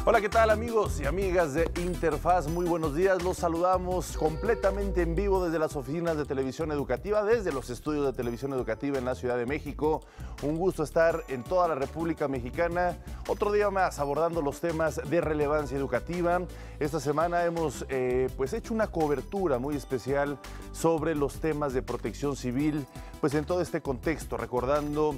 Hola, ¿qué tal amigos y amigas de Interfaz? Muy buenos días, los saludamos completamente en vivo desde las oficinas de Televisión Educativa, desde los estudios de Televisión Educativa en la Ciudad de México. Un gusto estar en toda la República Mexicana, otro día más abordando los temas de relevancia educativa. Esta semana hemos hecho una cobertura muy especial sobre los temas de protección civil, pues en todo este contexto, recordando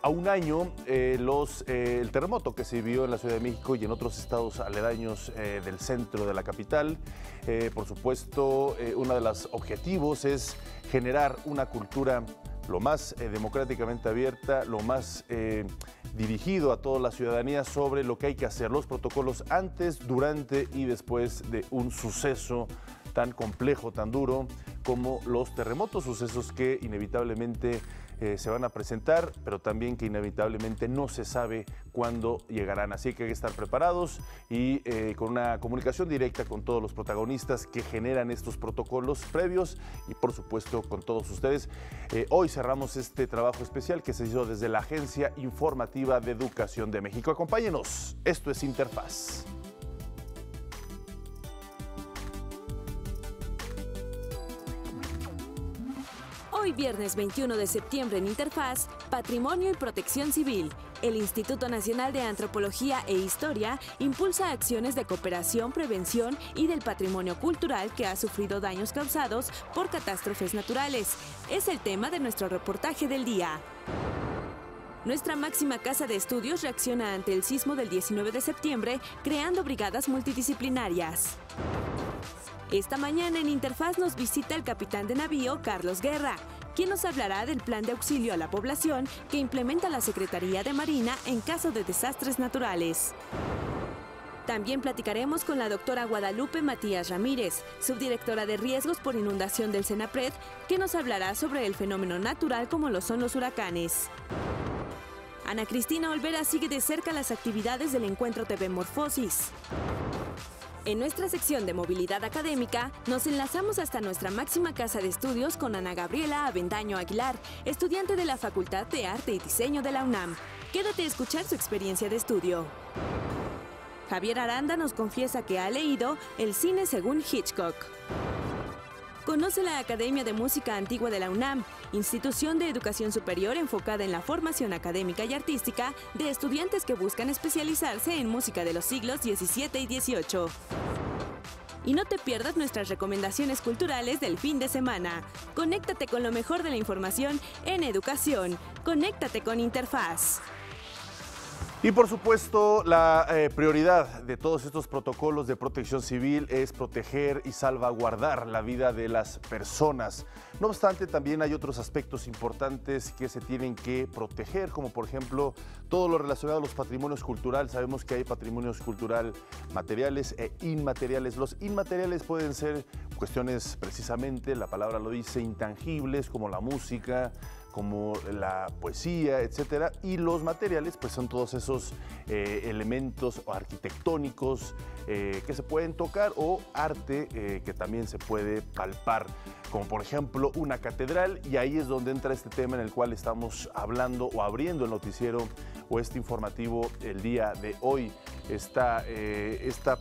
a un año el terremoto que se vivió en la Ciudad de México y en otros estados aledaños del centro de la capital. Por supuesto, uno de los objetivos es generar una cultura lo más democráticamente abierta, lo más dirigido a toda la ciudadanía sobre lo que hay que hacer, los protocolos antes, durante y después de un suceso tan complejo, tan duro como los terremotos, sucesos que inevitablemente se van a presentar, pero también que inevitablemente no se sabe cuándo llegarán. Así que hay que estar preparados y con una comunicación directa con todos los protagonistas que generan estos protocolos previos y por supuesto con todos ustedes. Hoy cerramos este trabajo especial que se hizo desde la Agencia Informativa de Educación de México. Acompáñenos, esto es Interfaz. Hoy viernes 21 de septiembre en Interfaz, Patrimonio y Protección Civil. El Instituto Nacional de Antropología e Historia impulsa acciones de cooperación, prevención y del patrimonio cultural que ha sufrido daños causados por catástrofes naturales. Es el tema de nuestro reportaje del día. Nuestra máxima casa de estudios reacciona ante el sismo del 19 de septiembre, creando brigadas multidisciplinarias. Esta mañana en Interfaz nos visita el capitán de navío Carlos Guerra, quien nos hablará del plan de auxilio a la población que implementa la Secretaría de Marina en caso de desastres naturales. También platicaremos con la doctora Guadalupe Matías Ramírez, subdirectora de Riesgos por Inundación del CENAPRED, que nos hablará sobre el fenómeno natural como lo son los huracanes. Ana Cristina Olvera sigue de cerca las actividades del Encuentro TV Morfosis. En nuestra sección de movilidad académica, nos enlazamos hasta nuestra máxima casa de estudios con Ana Gabriela Avendaño Aguilar, estudiante de la Facultad de Arte y Diseño de la UNAM. Quédate a escuchar su experiencia de estudio. Javier Aranda nos confiesa que ha leído El cine según Hitchcock. Conoce la Academia de Música Antigua de la UNAM, institución de educación superior enfocada en la formación académica y artística de estudiantes que buscan especializarse en música de los siglos XVII y XVIII. Y no te pierdas nuestras recomendaciones culturales del fin de semana. Conéctate con lo mejor de la información en educación. Conéctate con Interfaz. Y por supuesto, la prioridad de todos estos protocolos de protección civil es proteger y salvaguardar la vida de las personas. No obstante, también hay otros aspectos importantes que se tienen que proteger, como por ejemplo, todo lo relacionado a los patrimonios culturales. Sabemos que hay patrimonios culturales materiales e inmateriales. Los inmateriales pueden ser cuestiones, precisamente, la palabra lo dice, intangibles, como la música, como la poesía, etcétera, y los materiales pues son todos esos elementos arquitectónicos que se pueden tocar o arte que también se puede palpar, como por ejemplo una catedral, y ahí es donde entra este tema en el cual estamos hablando o abriendo el noticiero o este informativo el día de hoy, esta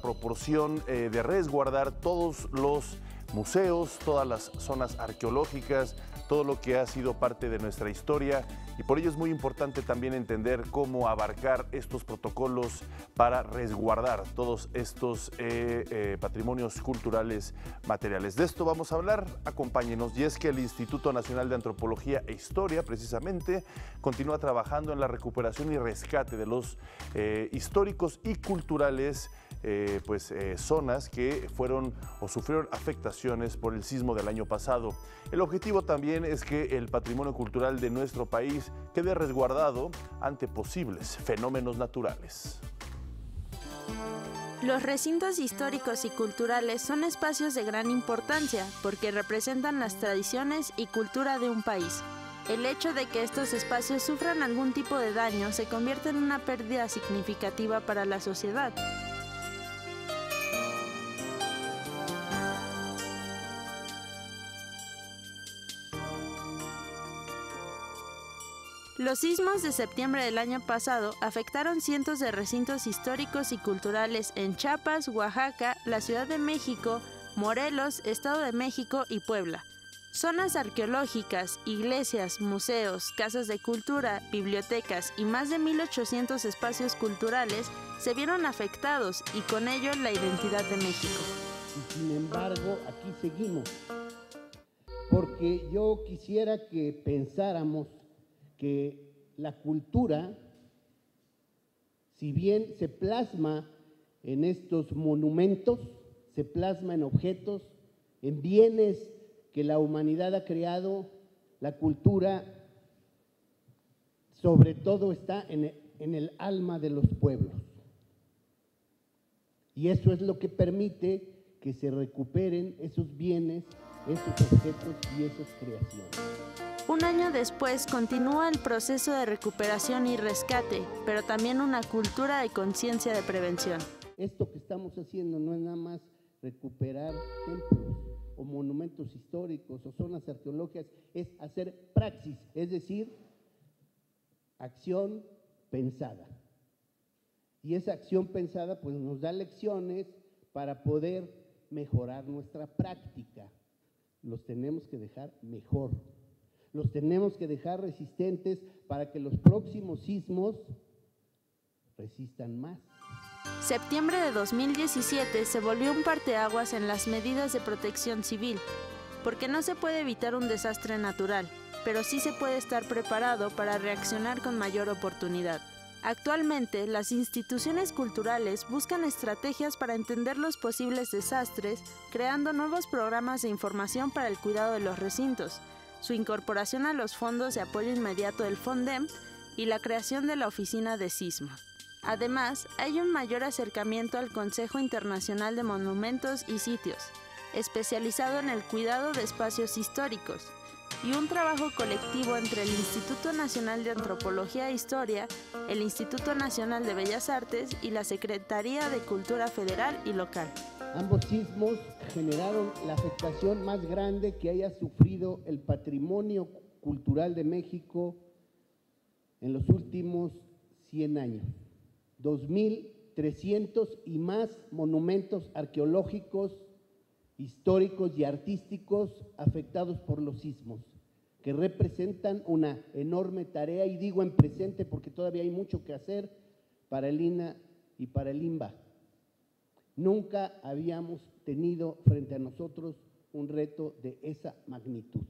proporción de resguardar todos los museos, todas las zonas arqueológicas, todo lo que ha sido parte de nuestra historia, y por ello es muy importante también entender cómo abarcar estos protocolos para resguardar todos estos patrimonios culturales materiales. De esto vamos a hablar, acompáñenos, y es que el Instituto Nacional de Antropología e Historia precisamente continúa trabajando en la recuperación y rescate de los históricos y culturales zonas que fueron o sufrieron afectaciones por el sismo del año pasado. El objetivo también es que el patrimonio cultural de nuestro país quede resguardado ante posibles fenómenos naturales. Los recintos históricos y culturales son espacios de gran importancia porque representan las tradiciones y cultura de un país. El hecho de que estos espacios sufran algún tipo de daño se convierte en una pérdida significativa para la sociedad. Los sismos de septiembre del año pasado afectaron cientos de recintos históricos y culturales en Chiapas, Oaxaca, la Ciudad de México, Morelos, Estado de México y Puebla. Zonas arqueológicas, iglesias, museos, casas de cultura, bibliotecas y más de 1,800 espacios culturales se vieron afectados y con ello la identidad de México. Y sin embargo, aquí seguimos, porque yo quisiera que pensáramos que la cultura, si bien se plasma en estos monumentos, se plasma en objetos, en bienes que la humanidad ha creado, la cultura sobre todo está en el alma de los pueblos. Y eso es lo que permite que se recuperen esos bienes, esos objetos y esas creaciones. Un año después continúa el proceso de recuperación y rescate, pero también una cultura de conciencia de prevención. Esto que estamos haciendo no es nada más recuperar templos o monumentos históricos o zonas arqueológicas, es hacer praxis, es decir, acción pensada. Y esa acción pensada pues nos da lecciones para poder mejorar nuestra práctica. Los tenemos que dejar mejor. Los tenemos que dejar resistentes para que los próximos sismos resistan más. Septiembre de 2017 se volvió un parteaguas en las medidas de protección civil, porque no se puede evitar un desastre natural, pero sí se puede estar preparado para reaccionar con mayor oportunidad. Actualmente, las instituciones culturales buscan estrategias para entender los posibles desastres, creando nuevos programas de información para el cuidado de los recintos, su incorporación a los fondos de apoyo inmediato del FONDEM y la creación de la Oficina de Sismos. Además, hay un mayor acercamiento al Consejo Internacional de Monumentos y Sitios, especializado en el cuidado de espacios históricos, y un trabajo colectivo entre el Instituto Nacional de Antropología e Historia, el Instituto Nacional de Bellas Artes y la Secretaría de Cultura Federal y Local. Ambos sismos generaron la afectación más grande que haya sufrido el patrimonio cultural de México en los últimos 100 años. 2,300 y más monumentos arqueológicos, históricos y artísticos afectados por los sismos, que representan una enorme tarea, y digo en presente porque todavía hay mucho que hacer para el INAH y para el INBA. Nunca habíamos tenido frente a nosotros un reto de esa magnitud.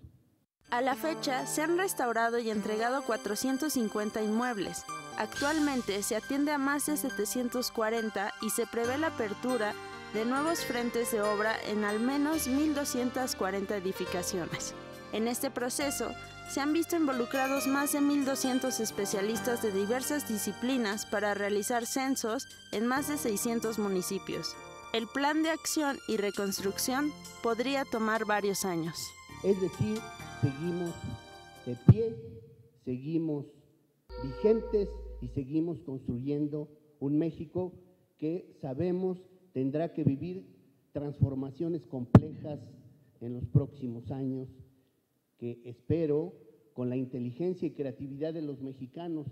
A la fecha, se han restaurado y entregado 450 inmuebles. Actualmente se atiende a más de 740 y se prevé la apertura de nuevos frentes de obra en al menos 1,240 edificaciones. En este proceso, se han visto involucrados más de 1,200 especialistas de diversas disciplinas para realizar censos en más de 600 municipios. El plan de acción y reconstrucción podría tomar varios años. Es decir, seguimos de pie, seguimos vigentes y seguimos construyendo un México que sabemos tendrá que vivir transformaciones complejas en los próximos años, que espero, con la inteligencia y creatividad de los mexicanos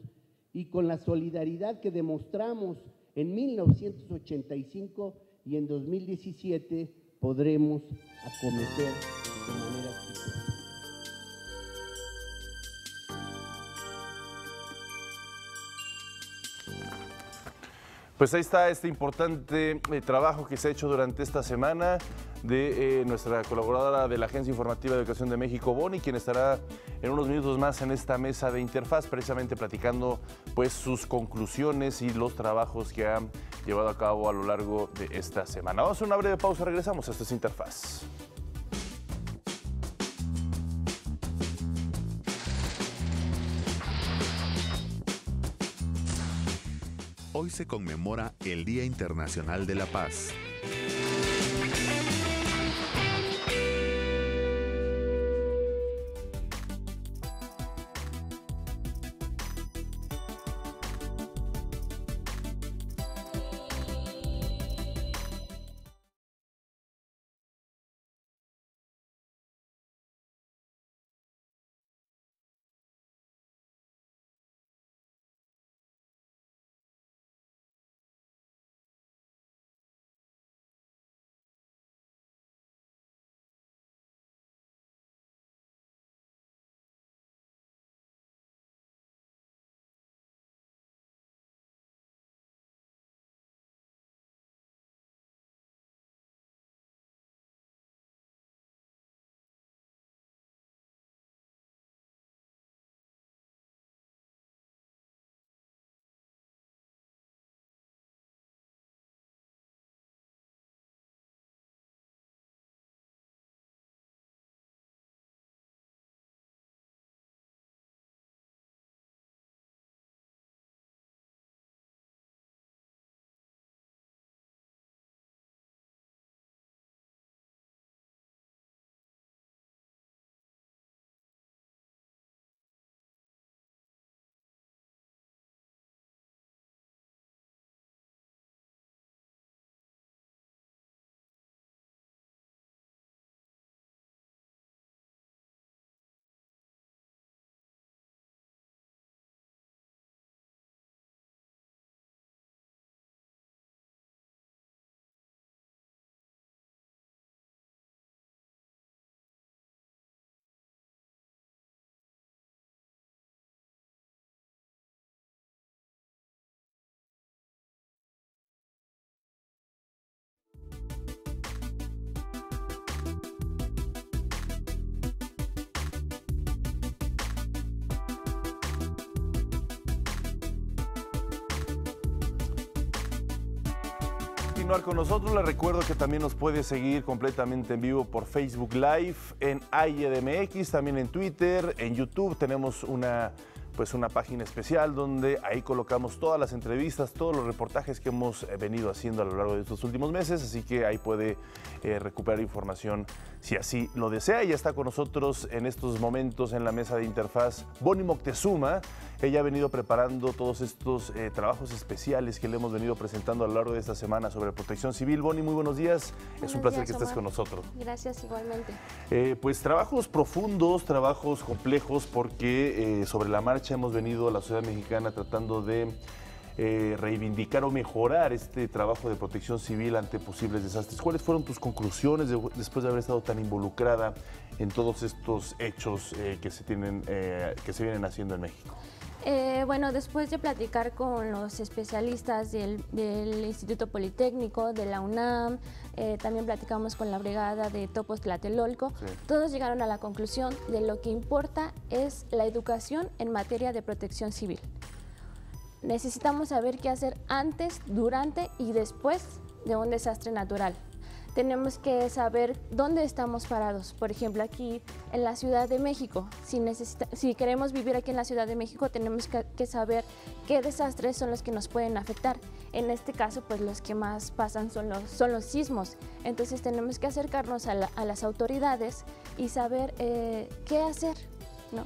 y con la solidaridad que demostramos en 1985 y en 2017, podremos acometer de manera exitosa. Pues ahí está este importante trabajo que se ha hecho durante esta semana de nuestra colaboradora de la Agencia Informativa de Educación de México, Bonnie, quien estará en unos minutos más en esta mesa de Interfaz, precisamente platicando pues sus conclusiones y los trabajos que ha llevado a cabo a lo largo de esta semana. Vamos a una breve pausa, regresamos. Esto es Interfaz. Hoy se conmemora el Día Internacional de la Paz. continuar con nosotros, les recuerdo que también nos puede seguir completamente en vivo por Facebook Live, en AIEDMX, también en Twitter, en YouTube. Tenemos una página especial donde ahí colocamos todas las entrevistas, todos los reportajes que hemos venido haciendo a lo largo de estos últimos meses, así que ahí puede recuperar información si así lo desea. Ya está con nosotros en estos momentos en la mesa de Interfaz Bonnie Moctezuma. Ella ha venido preparando todos estos trabajos especiales que le hemos venido presentando a lo largo de esta semana sobre protección civil. Bonnie, muy buenos días. Es un placer que estés con nosotros. Gracias, igualmente. Pues trabajos profundos, trabajos complejos, porque sobre la marcha hemos venido a la sociedad mexicana tratando de reivindicar o mejorar este trabajo de protección civil ante posibles desastres. ¿Cuáles fueron tus conclusiones después de haber estado tan involucrada en todos estos hechos que se vienen haciendo en México? Bueno, después de platicar con los especialistas del Instituto Politécnico, de la UNAM, también platicamos con la brigada de Topos Tlatelolco, sí. Todos llegaron a la conclusión de lo que importa es la educación en materia de protección civil. Necesitamos saber qué hacer antes, durante y después de un desastre natural. Tenemos que saber dónde estamos parados. Por ejemplo, aquí en la Ciudad de México, si queremos vivir aquí en la Ciudad de México, tenemos que saber qué desastres son los que nos pueden afectar. En este caso, pues los que más pasan son los sismos. Entonces tenemos que acercarnos a las autoridades y saber qué hacer, ¿no?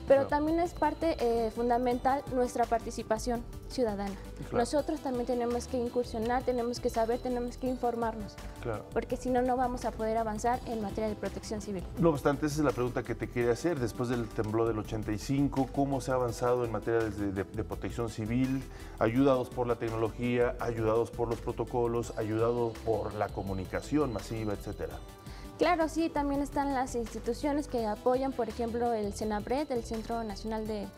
Pero también es parte fundamental nuestra participación ciudadana. Claro. Nosotros también tenemos que incursionar, tenemos que saber, tenemos que informarnos. Claro. Porque si no, no vamos a poder avanzar en materia de protección civil. No obstante, esa es la pregunta que te quería hacer. Después del temblor del 85, ¿cómo se ha avanzado en materia de protección civil? Ayudados por la tecnología, ayudados por los protocolos, ayudados por la comunicación masiva, etcétera. Claro, sí, también están las instituciones que apoyan, por ejemplo, el CENAPRED, el Centro Nacional de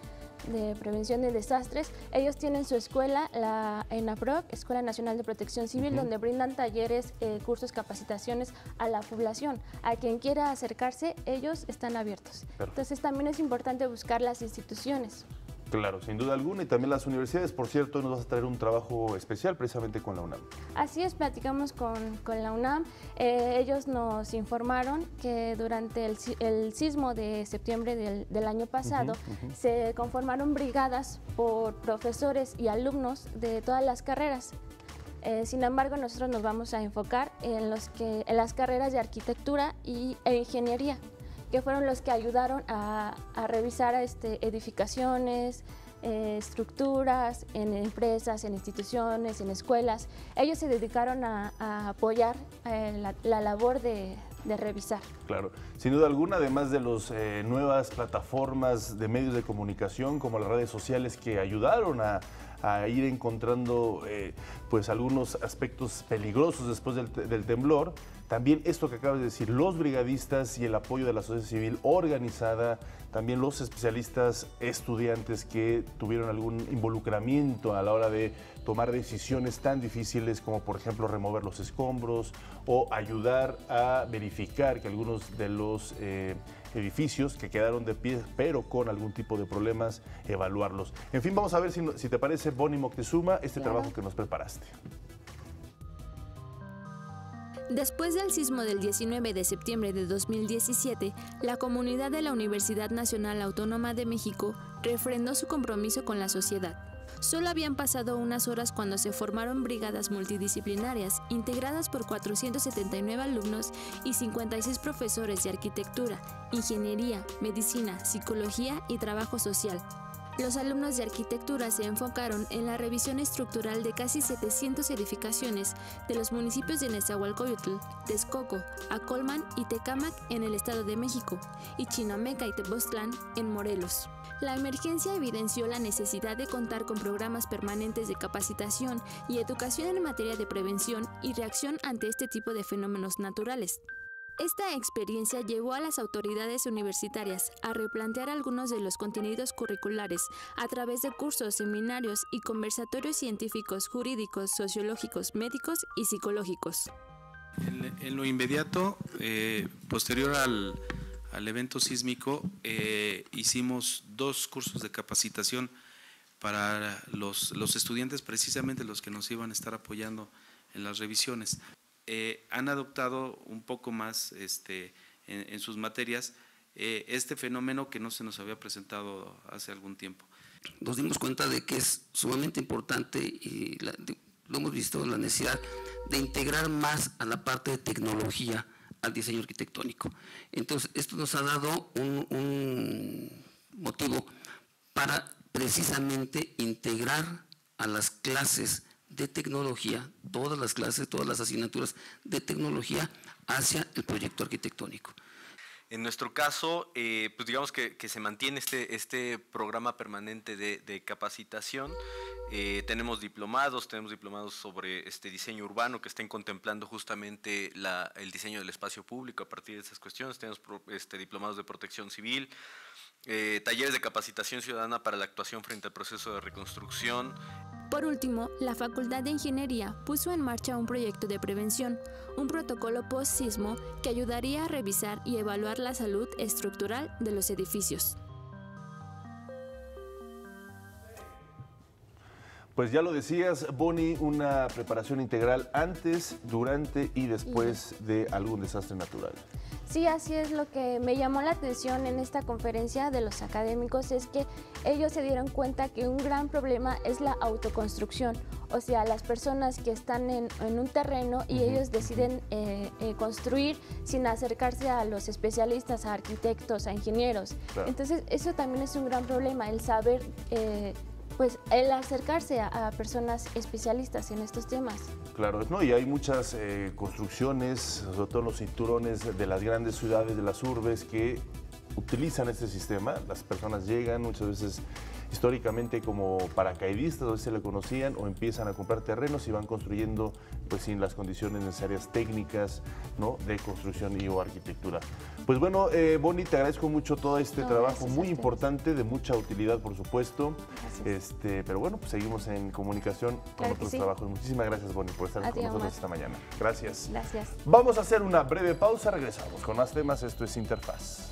Prevención de Desastres. Ellos tienen su escuela, la ENAPROC, Escuela Nacional de Protección Civil, donde brindan talleres, cursos, capacitaciones a la población. A quien quiera acercarse, ellos están abiertos. Perfecto. Entonces también es importante buscar las instituciones. Claro, sin duda alguna, y también las universidades. Por cierto, nos vas a traer un trabajo especial precisamente con la UNAM. Así es, platicamos con la UNAM. Ellos nos informaron que durante el sismo de septiembre del año pasado se conformaron brigadas por profesores y alumnos de todas las carreras. Sin embargo, nosotros nos vamos a enfocar en las carreras de arquitectura e ingeniería, que fueron los que ayudaron a revisar edificaciones, estructuras, en empresas, en instituciones, en escuelas. Ellos se dedicaron a apoyar la labor de revisar. Claro, sin duda alguna, además de las nuevas plataformas de medios de comunicación como las redes sociales que ayudaron a ir encontrando pues algunos aspectos peligrosos después del temblor. También esto que acabas de decir, los brigadistas y el apoyo de la sociedad civil organizada, también los especialistas estudiantes que tuvieron algún involucramiento a la hora de tomar decisiones tan difíciles como, por ejemplo, remover los escombros o ayudar a verificar que algunos de los edificios que quedaron de pie, pero con algún tipo de problemas, evaluarlos. En fin, vamos a ver si te parece, Bonnie Moctezuma, trabajo que nos preparaste. Después del sismo del 19 de septiembre de 2017, la comunidad de la Universidad Nacional Autónoma de México refrendó su compromiso con la sociedad. Solo habían pasado unas horas cuando se formaron brigadas multidisciplinarias integradas por 479 alumnos y 56 profesores de arquitectura, ingeniería, medicina, psicología y trabajo social. Los alumnos de arquitectura se enfocaron en la revisión estructural de casi 700 edificaciones de los municipios de Nezahualcóyotl, Texcoco, Acolman y Tecámac en el Estado de México y Chinameca y Tepoztlán en Morelos. La emergencia evidenció la necesidad de contar con programas permanentes de capacitación y educación en materia de prevención y reacción ante este tipo de fenómenos naturales. Esta experiencia llevó a las autoridades universitarias a replantear algunos de los contenidos curriculares a través de cursos, seminarios y conversatorios científicos, jurídicos, sociológicos, médicos y psicológicos. En lo inmediato, posterior al evento sísmico, hicimos 2 cursos de capacitación para los estudiantes, precisamente los que nos iban a estar apoyando las revisiones. Han adoptado un poco más en sus materias este fenómeno que no se nos había presentado hace algún tiempo. Nos dimos cuenta de que es sumamente importante y lo hemos visto, la necesidad de integrar más a la parte de tecnología al diseño arquitectónico. Entonces, esto nos ha dado un motivo para precisamente integrar a las clases de tecnología, todas las clases, todas las asignaturas de tecnología hacia el proyecto arquitectónico. En nuestro caso, pues digamos que se mantiene este programa permanente de capacitación. Tenemos diplomados sobre diseño urbano que estén contemplando justamente el diseño del espacio público a partir de esas cuestiones. Tenemos diplomados de protección civil, talleres de capacitación ciudadana para la actuación frente al proceso de reconstrucción. Por último, la Facultad de Ingeniería puso en marcha un proyecto de prevención, un protocolo post-sismo que ayudaría a revisar y evaluar la salud estructural de los edificios. Pues ya lo decías, Bonnie, una preparación integral antes, durante y después de algún desastre natural. Sí, así es. Lo que me llamó la atención en esta conferencia de los académicos es que ellos se dieron cuenta que un gran problema es la autoconstrucción, o sea, las personas que están en un terreno y ellos deciden construir sin acercarse a los especialistas, a arquitectos, a ingenieros. Claro. Entonces, eso también es un gran problema, el saber, pues, el acercarse a personas especialistas en estos temas. Claro, no, y hay muchas construcciones, sobre todo en los cinturones de las grandes ciudades, de las urbes, que utilizan este sistema. Las personas llegan muchas veces históricamente como paracaidistas, a veces se le conocían, o empiezan a comprar terrenos y van construyendo pues sin las condiciones necesarias técnicas, ¿no?, de construcción y o arquitectura. Pues bueno, Bonnie, te agradezco mucho todo este trabajo muy importante, de mucha utilidad, por supuesto. Pero bueno, pues seguimos en comunicación con otros trabajos. Muchísimas gracias, Bonnie, por estar con nosotros esta mañana. Gracias. Gracias. Vamos a hacer una breve pausa, regresamos con más temas. Esto es Interfaz.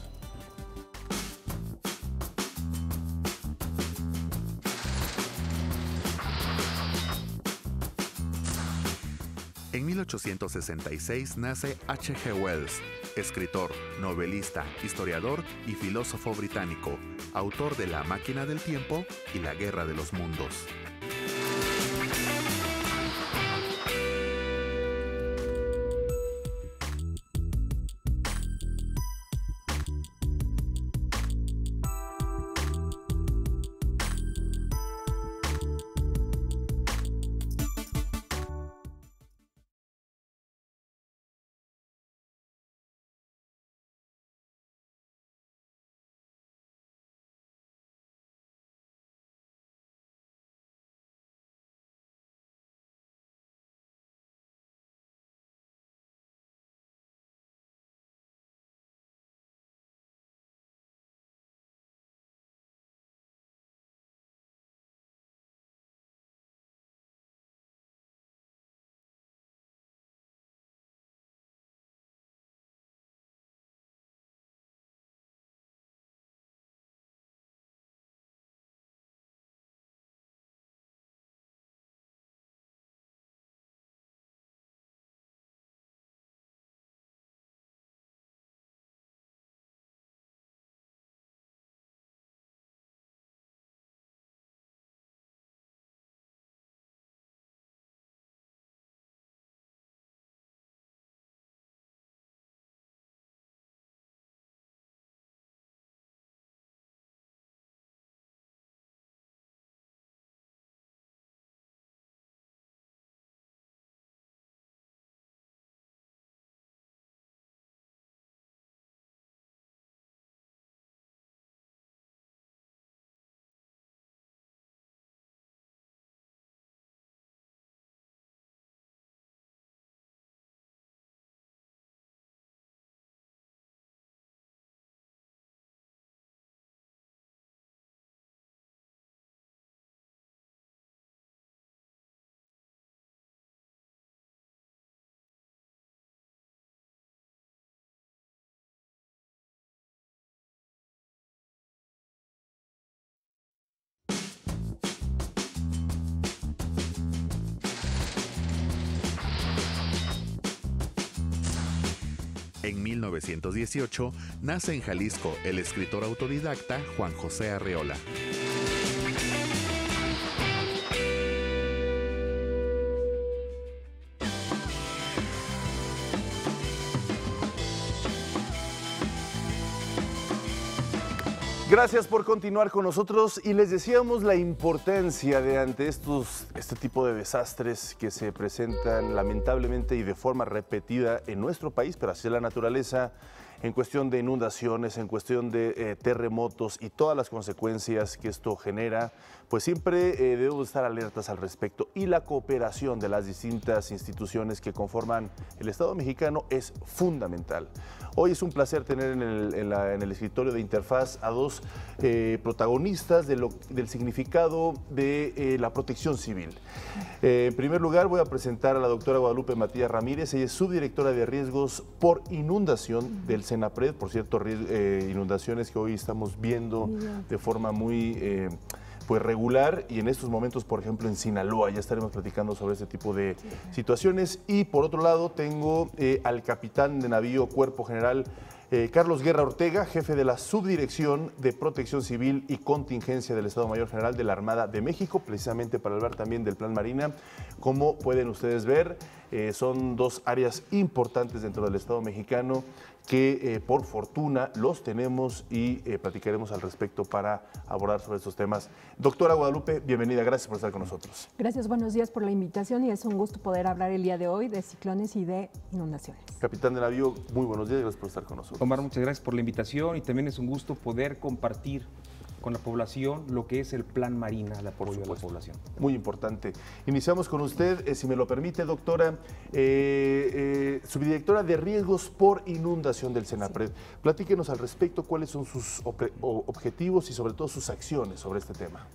En 1866 nace H.G. Wells, escritor, novelista, historiador y filósofo británico, autor de La máquina del tiempo y La guerra de los mundos. En 1918 nace en Jalisco el escritor autodidacta Juan José Arreola. Gracias por continuar con nosotros y les decíamos la importancia de ante este tipo de desastres que se presentan lamentablemente y de forma repetida en nuestro país, pero así es la naturaleza, en cuestión de inundaciones, en cuestión de terremotos y todas las consecuencias que esto genera, pues siempre debemos estar alertas al respecto y la cooperación de las distintas instituciones que conforman el Estado mexicano es fundamental. Hoy es un placer tener en el escritorio de Interfaz a dos protagonistas del significado de la protección civil. En primer lugar voy a presentar a la doctora Guadalupe Matías Ramírez, ella es subdirectora de riesgos por inundación del Senapred, por cierto, inundaciones que hoy estamos viendo de forma muy pues regular y en estos momentos, por ejemplo, en Sinaloa, ya estaremos platicando sobre este tipo de situaciones. Y por otro lado tengo al capitán de navío Cuerpo General Carlos Guerra Ortega, jefe de la Subdirección de Protección Civil y Contingencia del Estado Mayor General de la Armada de México, precisamente para hablar también del Plan Marina. Como pueden ustedes ver, son dos áreas importantes dentro del Estado mexicano que por fortuna los tenemos y platicaremos al respecto para abordar sobre estos temas. Doctora Guadalupe, bienvenida, gracias por estar con nosotros. Gracias, buenos días por la invitación y es un gusto poder hablar el día de hoy de ciclones y de inundaciones. Capitán de navío, muy buenos días, gracias por estar con nosotros. Omar, muchas gracias por la invitación y también es un gusto poder compartir con la población lo que es el Plan Marina, el apoyo a la población. Muy importante. Iniciamos con usted, si me lo permite, doctora, subdirectora de riesgos por inundación del Senapred. Sí. Platíquenos al respecto cuáles son sus objetivos y sobre todo sus acciones sobre este tema.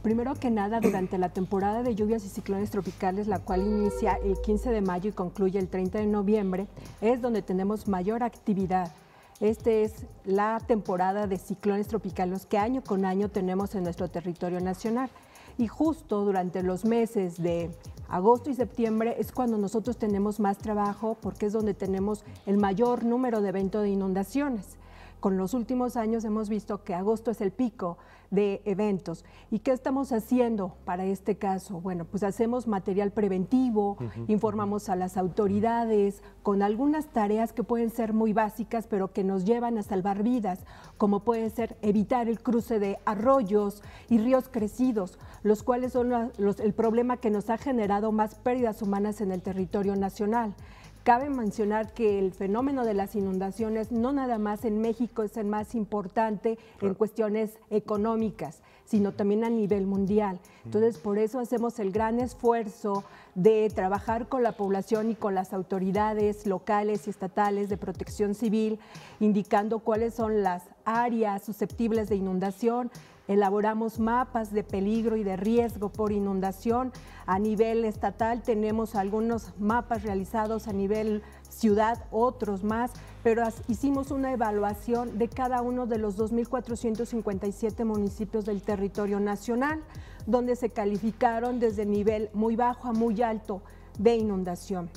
Primero que nada, durante la temporada de lluvias y ciclones tropicales, la cual inicia el 15 de mayo y concluye el 30 de noviembre, es donde tenemos mayor actividad. Esta es la temporada de ciclones tropicales que año con año tenemos en nuestro territorio nacional. Y justo durante los meses de agosto y septiembre es cuando nosotros tenemos más trabajo porque es donde tenemos el mayor número de eventos de inundaciones. Con los últimos años hemos visto que agosto es el pico de eventos. ¿Y qué estamos haciendo para este caso? Bueno, pues hacemos material preventivo, informamos a las autoridades con algunas tareas que pueden ser muy básicas, pero que nos llevan a salvar vidas, como puede ser evitar el cruce de arroyos y ríos crecidos, los cuales son el problema que nos ha generado más pérdidas humanas en el territorio nacional. Cabe mencionar que el fenómeno de las inundaciones no nada más en México es el más importante en cuestiones económicas, sino también a nivel mundial. Entonces, por eso hacemos el gran esfuerzo de trabajar con la población y con las autoridades locales y estatales de protección civil, indicando cuáles son las áreas susceptibles de inundación. Elaboramos mapas de peligro y de riesgo por inundación. A nivel estatal tenemos algunos mapas realizados a nivel ciudad, otros más, pero hicimos una evaluación de cada uno de los 2.457 municipios del territorio nacional, donde se calificaron desde nivel muy bajo a muy alto de inundación.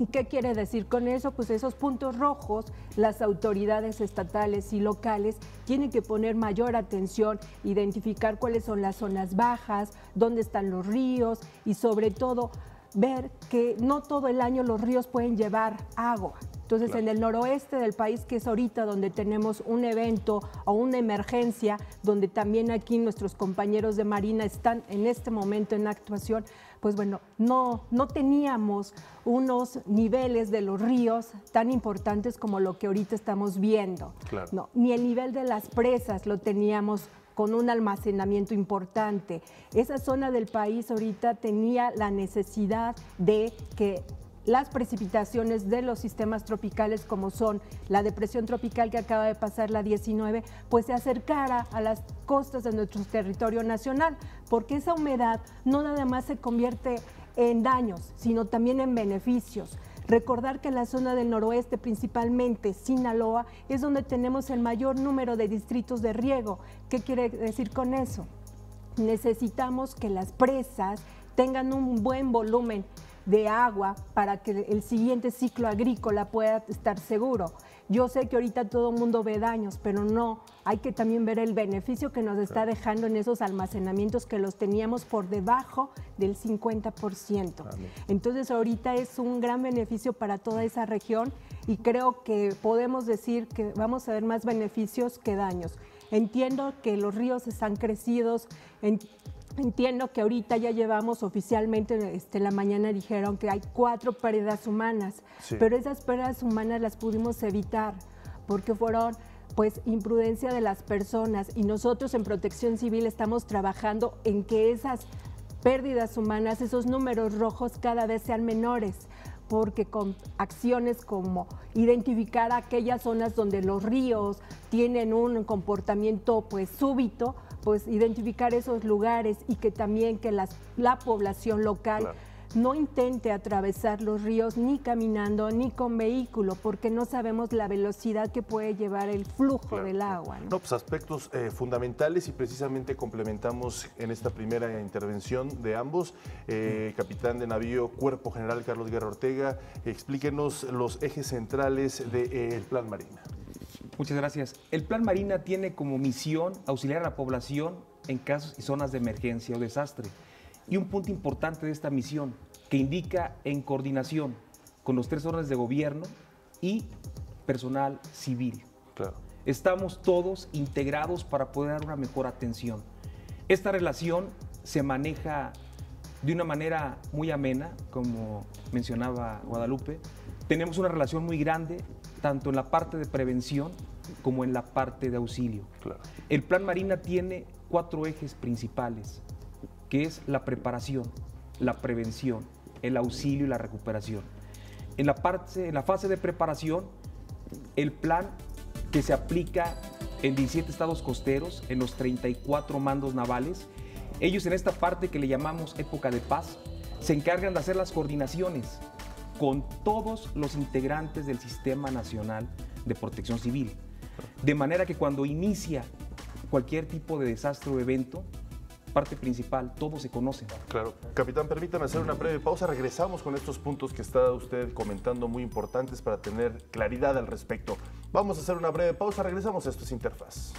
¿Y qué quiere decir con eso? Pues esos puntos rojos, las autoridades estatales y locales tienen que poner mayor atención, identificar cuáles son las zonas bajas, dónde están los ríos y sobre todo ver que no todo el año los ríos pueden llevar agua. Entonces, en el noroeste del país, que es ahorita donde tenemos un evento o una emergencia, donde también aquí nuestros compañeros de Marina están en este momento en actuación, pues bueno, no teníamos unos niveles de los ríos tan importantes como lo que ahorita estamos viendo. Claro. No, ni el nivel de las presas lo teníamos con un almacenamiento importante. Esa zona del país ahorita tenía la necesidad de que las precipitaciones de los sistemas tropicales, como son la depresión tropical que acaba de pasar, la 19, pues se acercara a las costas de nuestro territorio nacional, porque esa humedad no nada más se convierte en daños, sino también en beneficios. Recordar que la zona del noroeste, principalmente Sinaloa, es donde tenemos el mayor número de distritos de riego. ¿Qué quiere decir con eso? Necesitamos que las presas tengan un buen volumen de agua para que el siguiente ciclo agrícola pueda estar seguro. Yo sé que ahorita todo el mundo ve daños, pero no, hay que también ver el beneficio que nos está dejando en esos almacenamientos que los teníamos por debajo del 50%. Entonces ahorita es un gran beneficio para toda esa región y creo que podemos decir que vamos a ver más beneficios que daños. Entiendo que los ríos están crecidos, entiendo que ahorita ya llevamos oficialmente, la mañana dijeron que hay 4 pérdidas humanas, pero esas pérdidas humanas las pudimos evitar porque fueron pues imprudencia de las personas y nosotros en Protección Civil estamos trabajando en que esas pérdidas humanas, esos números rojos cada vez sean menores, porque con acciones como identificar aquellas zonas donde los ríos tienen un comportamiento pues súbito, pues identificar esos lugares y que también que la población local no intente atravesar los ríos ni caminando ni con vehículo, porque no sabemos la velocidad que puede llevar el flujo del agua, ¿no? No, pues aspectos fundamentales y precisamente complementamos en esta primera intervención de ambos. Capitán de Navío Cuerpo General Carlos Guerra Ortega, explíquenos los ejes centrales del Plan Marina. Muchas gracias. El Plan Marina tiene como misión auxiliar a la población en casos y zonas de emergencia o desastre. Y un punto importante de esta misión, que indica en coordinación con los 3 órdenes de gobierno y personal civil. Estamos todos integrados para poder dar una mejor atención. Esta relación se maneja de una manera muy amena, como mencionaba Guadalupe. Tenemos una relación muy grande, tanto en la parte de prevención como en la parte de auxilio. El Plan Marina tiene 4 ejes principales, que es la preparación, la prevención, el auxilio y la recuperación. En la fase de preparación, el plan que se aplica en 17 estados costeros, en los 34 mandos navales, ellos en esta parte que le llamamos época de paz, se encargan de hacer las coordinaciones con todos los integrantes del Sistema Nacional de Protección Civil. De manera que cuando inicia cualquier tipo de desastre o evento, parte principal, todos se conocen. Claro. Capitán, permítame hacer una breve pausa. Regresamos con estos puntos que está usted comentando muy importantes para tener claridad al respecto. Vamos a hacer una breve pausa. Regresamos. Esto es Interfaz.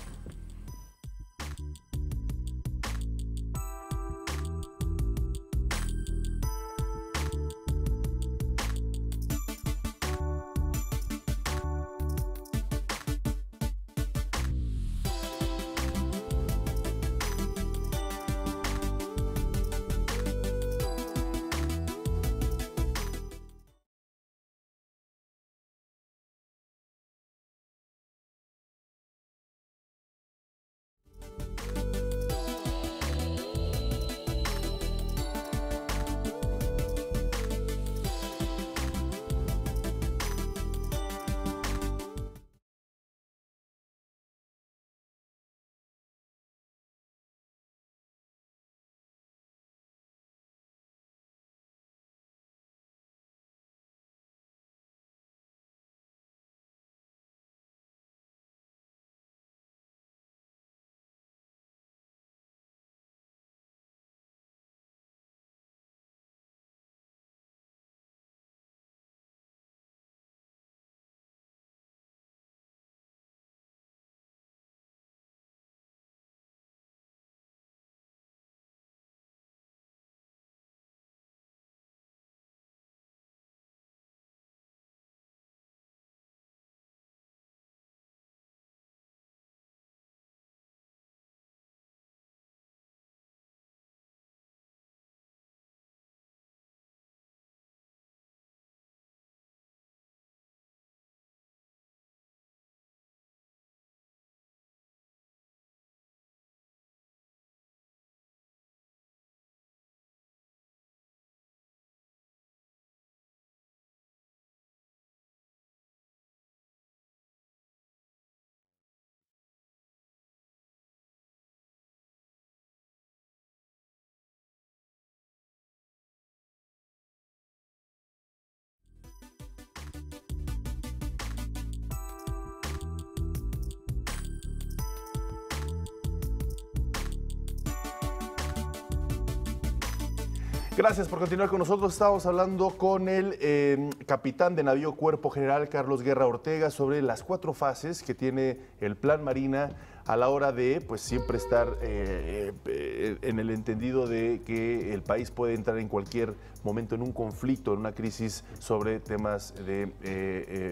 Gracias por continuar con nosotros. Estamos hablando con el capitán de navío Cuerpo General, Carlos Guerra Ortega, sobre las 4 fases que tiene el Plan Marina a la hora de pues siempre estar en el entendido de que el país puede entrar en cualquier momento en un conflicto, en una crisis sobre temas de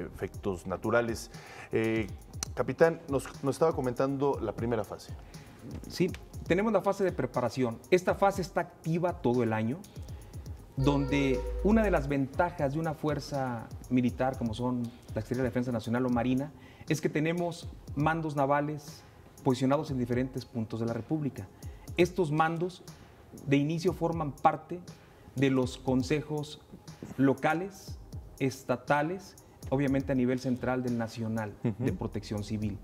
efectos naturales. Capitán, nos estaba comentando la primera fase. Sí, tenemos la fase de preparación. Esta fase está activa todo el año, donde una de las ventajas de una fuerza militar como son la Secretaría de Defensa Nacional o Marina es que tenemos mandos navales posicionados en diferentes puntos de la República. Estos mandos de inicio forman parte de los consejos locales, estatales, obviamente a nivel central del Nacional de Protección Civil,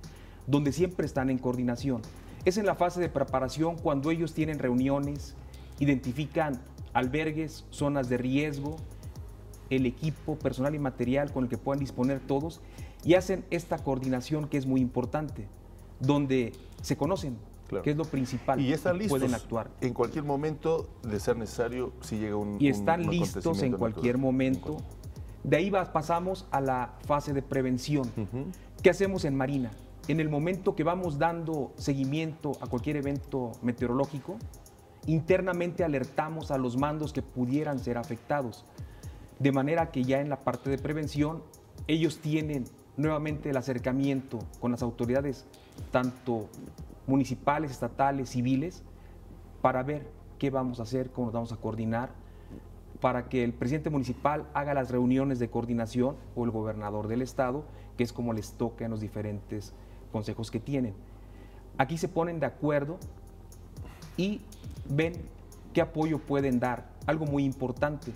donde siempre están en coordinación. Es en la fase de preparación cuando ellos tienen reuniones, identifican albergues, zonas de riesgo, el equipo personal y material con el que puedan disponer todos y hacen esta coordinación que es muy importante, donde se conocen, que es lo principal, y están listos pueden actuar. En cualquier momento, de ser necesario, si llega y están listos en cualquier momento. De ahí pasamos a la fase de prevención. ¿Qué hacemos en Marina? En el momento que vamos dando seguimiento a cualquier evento meteorológico, internamente alertamos a los mandos que pudieran ser afectados. De manera que ya en la parte de prevención, ellos tienen nuevamente el acercamiento con las autoridades, tanto municipales, estatales, civiles, para ver qué vamos a hacer, cómo nos vamos a coordinar, para que el presidente municipal haga las reuniones de coordinación o el gobernador del estado, que es como les toca en los diferentes consejos que tienen. Aquí se ponen de acuerdo y ven qué apoyo pueden dar. Algo muy importante,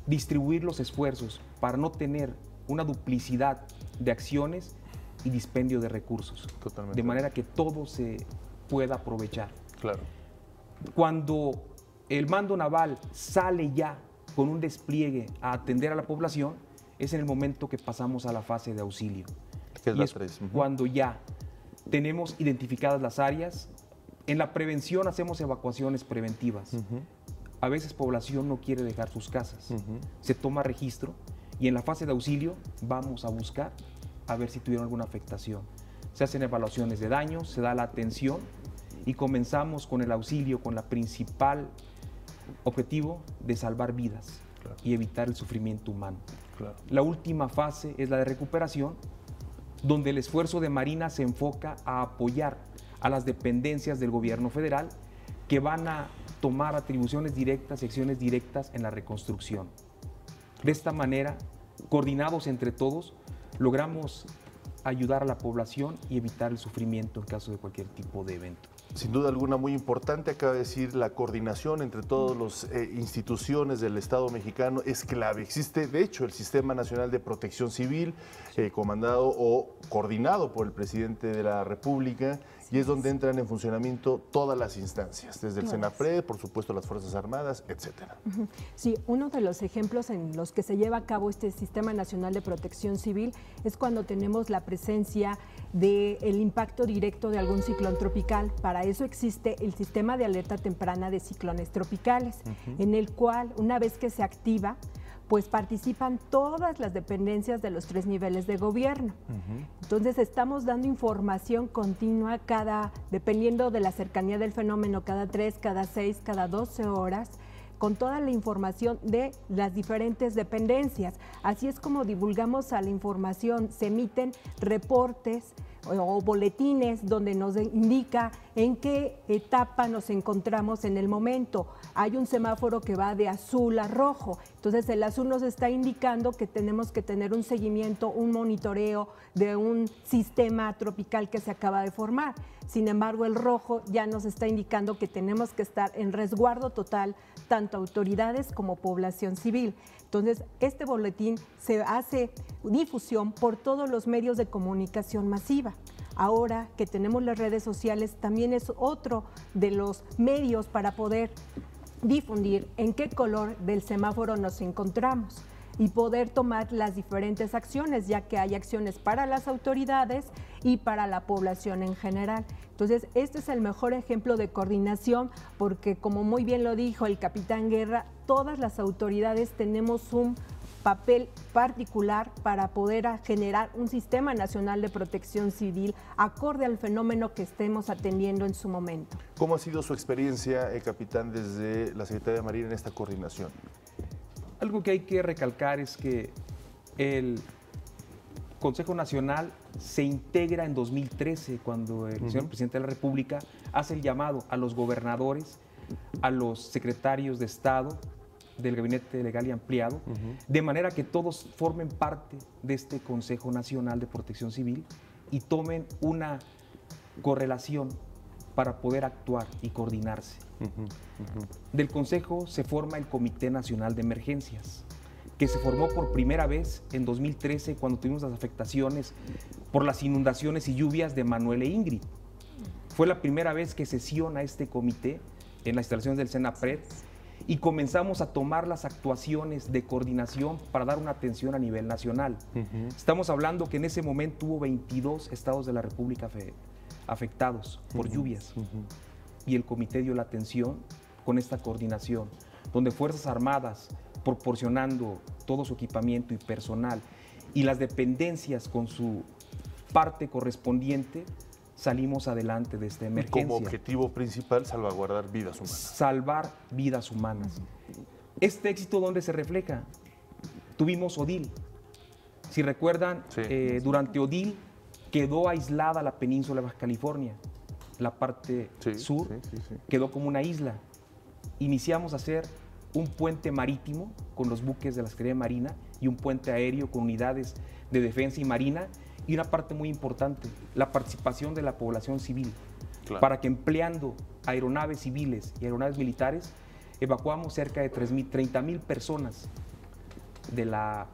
distribuir los esfuerzos para no tener una duplicidad de acciones y dispendio de recursos. Totalmente. De manera que todo se pueda aprovechar. Claro. Cuando el mando naval sale ya con un despliegue a atender a la población, es en el momento que pasamos a la fase de auxilio. ¿Qué es y la es 3? Cuando ya tenemos identificadas las áreas. En la prevención hacemos evacuaciones preventivas. A veces población no quiere dejar sus casas. Se toma registro y en la fase de auxilio vamos a buscar a ver si tuvieron alguna afectación. Se hacen evaluaciones de daños, se da la atención y comenzamos con el auxilio con la principal objetivo de salvar vidas y evitar el sufrimiento humano. La última fase es la de recuperación, donde el esfuerzo de Marina se enfoca a apoyar a las dependencias del gobierno federal que van a tomar atribuciones directas y acciones directas en la reconstrucción. De esta manera, coordinados entre todos, logramos ayudar a la población y evitar el sufrimiento en caso de cualquier tipo de evento. Sin duda alguna muy importante, acaba de decir, la coordinación entre todas las instituciones del Estado mexicano es clave. Existe, de hecho, el Sistema Nacional de Protección Civil, comandado o coordinado por el presidente de la República, y es donde entran en funcionamiento todas las instancias, desde el CENAPRED, por supuesto las Fuerzas Armadas, etcétera. Sí, uno de los ejemplos en los que se lleva a cabo este Sistema Nacional de Protección Civil es cuando tenemos la presencia del impacto directo de algún ciclón tropical. Para eso existe el Sistema de Alerta Temprana de Ciclones Tropicales, en el cual, una vez que se activa, pues participan todas las dependencias de los 3 niveles de gobierno. Entonces estamos dando información continua dependiendo de la cercanía del fenómeno, cada 3, cada 6, cada 12 horas, con toda la información de las diferentes dependencias. Así es como divulgamos a la información, se emiten reportes o boletines donde nos indica en qué etapa nos encontramos en el momento. Hay un semáforo que va de azul a rojo, entonces el azul nos está indicando que tenemos que tener un seguimiento, un monitoreo de un sistema tropical que se acaba de formar. Sin embargo, el rojo ya nos está indicando que tenemos que estar en resguardo total, tanto autoridades como población civil. Entonces, este boletín se hace difusión por todos los medios de comunicación masiva. Ahora que tenemos las redes sociales, también es otro de los medios para poder difundir en qué color del semáforo nos encontramos y poder tomar las diferentes acciones, ya que hay acciones para las autoridades y para la población en general. Entonces, este es el mejor ejemplo de coordinación porque, como muy bien lo dijo el capitán Guerra, todas las autoridades tenemos un papel particular para poder generar un sistema nacional de protección civil acorde al fenómeno que estemos atendiendo en su momento. ¿Cómo ha sido su experiencia, capitán, desde la Secretaría de Marina en esta coordinación? Algo que hay que recalcar es que el Consejo Nacional se integra en 2013, cuando el señor presidente de la República hace el llamado a los gobernadores, a los secretarios de Estado, del Gabinete Legal y Ampliado, de manera que todos formen parte de este Consejo Nacional de Protección Civil y tomen una correlación para poder actuar y coordinarse. Del Consejo se forma el Comité Nacional de Emergencias, que se formó por primera vez en 2013 cuando tuvimos las afectaciones por las inundaciones y lluvias de Manuel e Ingrid. Fue la primera vez que sesiona este comité en las instalaciones del Senapred y comenzamos a tomar las actuaciones de coordinación para dar una atención a nivel nacional. Estamos hablando que en ese momento hubo 22 estados de la República afectados por lluvias y el comité dio la atención con esta coordinación, donde Fuerzas Armadas, proporcionando todo su equipamiento y personal y las dependencias con su parte correspondiente, salimos adelante de esta emergencia. Como objetivo principal, salvaguardar vidas humanas. Salvar vidas humanas. Este éxito, ¿dónde se refleja? Tuvimos Odil. Si recuerdan, durante Odil quedó aislada la península de Baja California. La parte sur quedó como una isla. Iniciamos a hacer un puente marítimo con los buques de la Secretaría de Marina y un puente aéreo con unidades de defensa y marina. Y una parte muy importante, la participación de la población civil, para que empleando aeronaves civiles y aeronaves militares, evacuamos cerca de 30,000 personas de la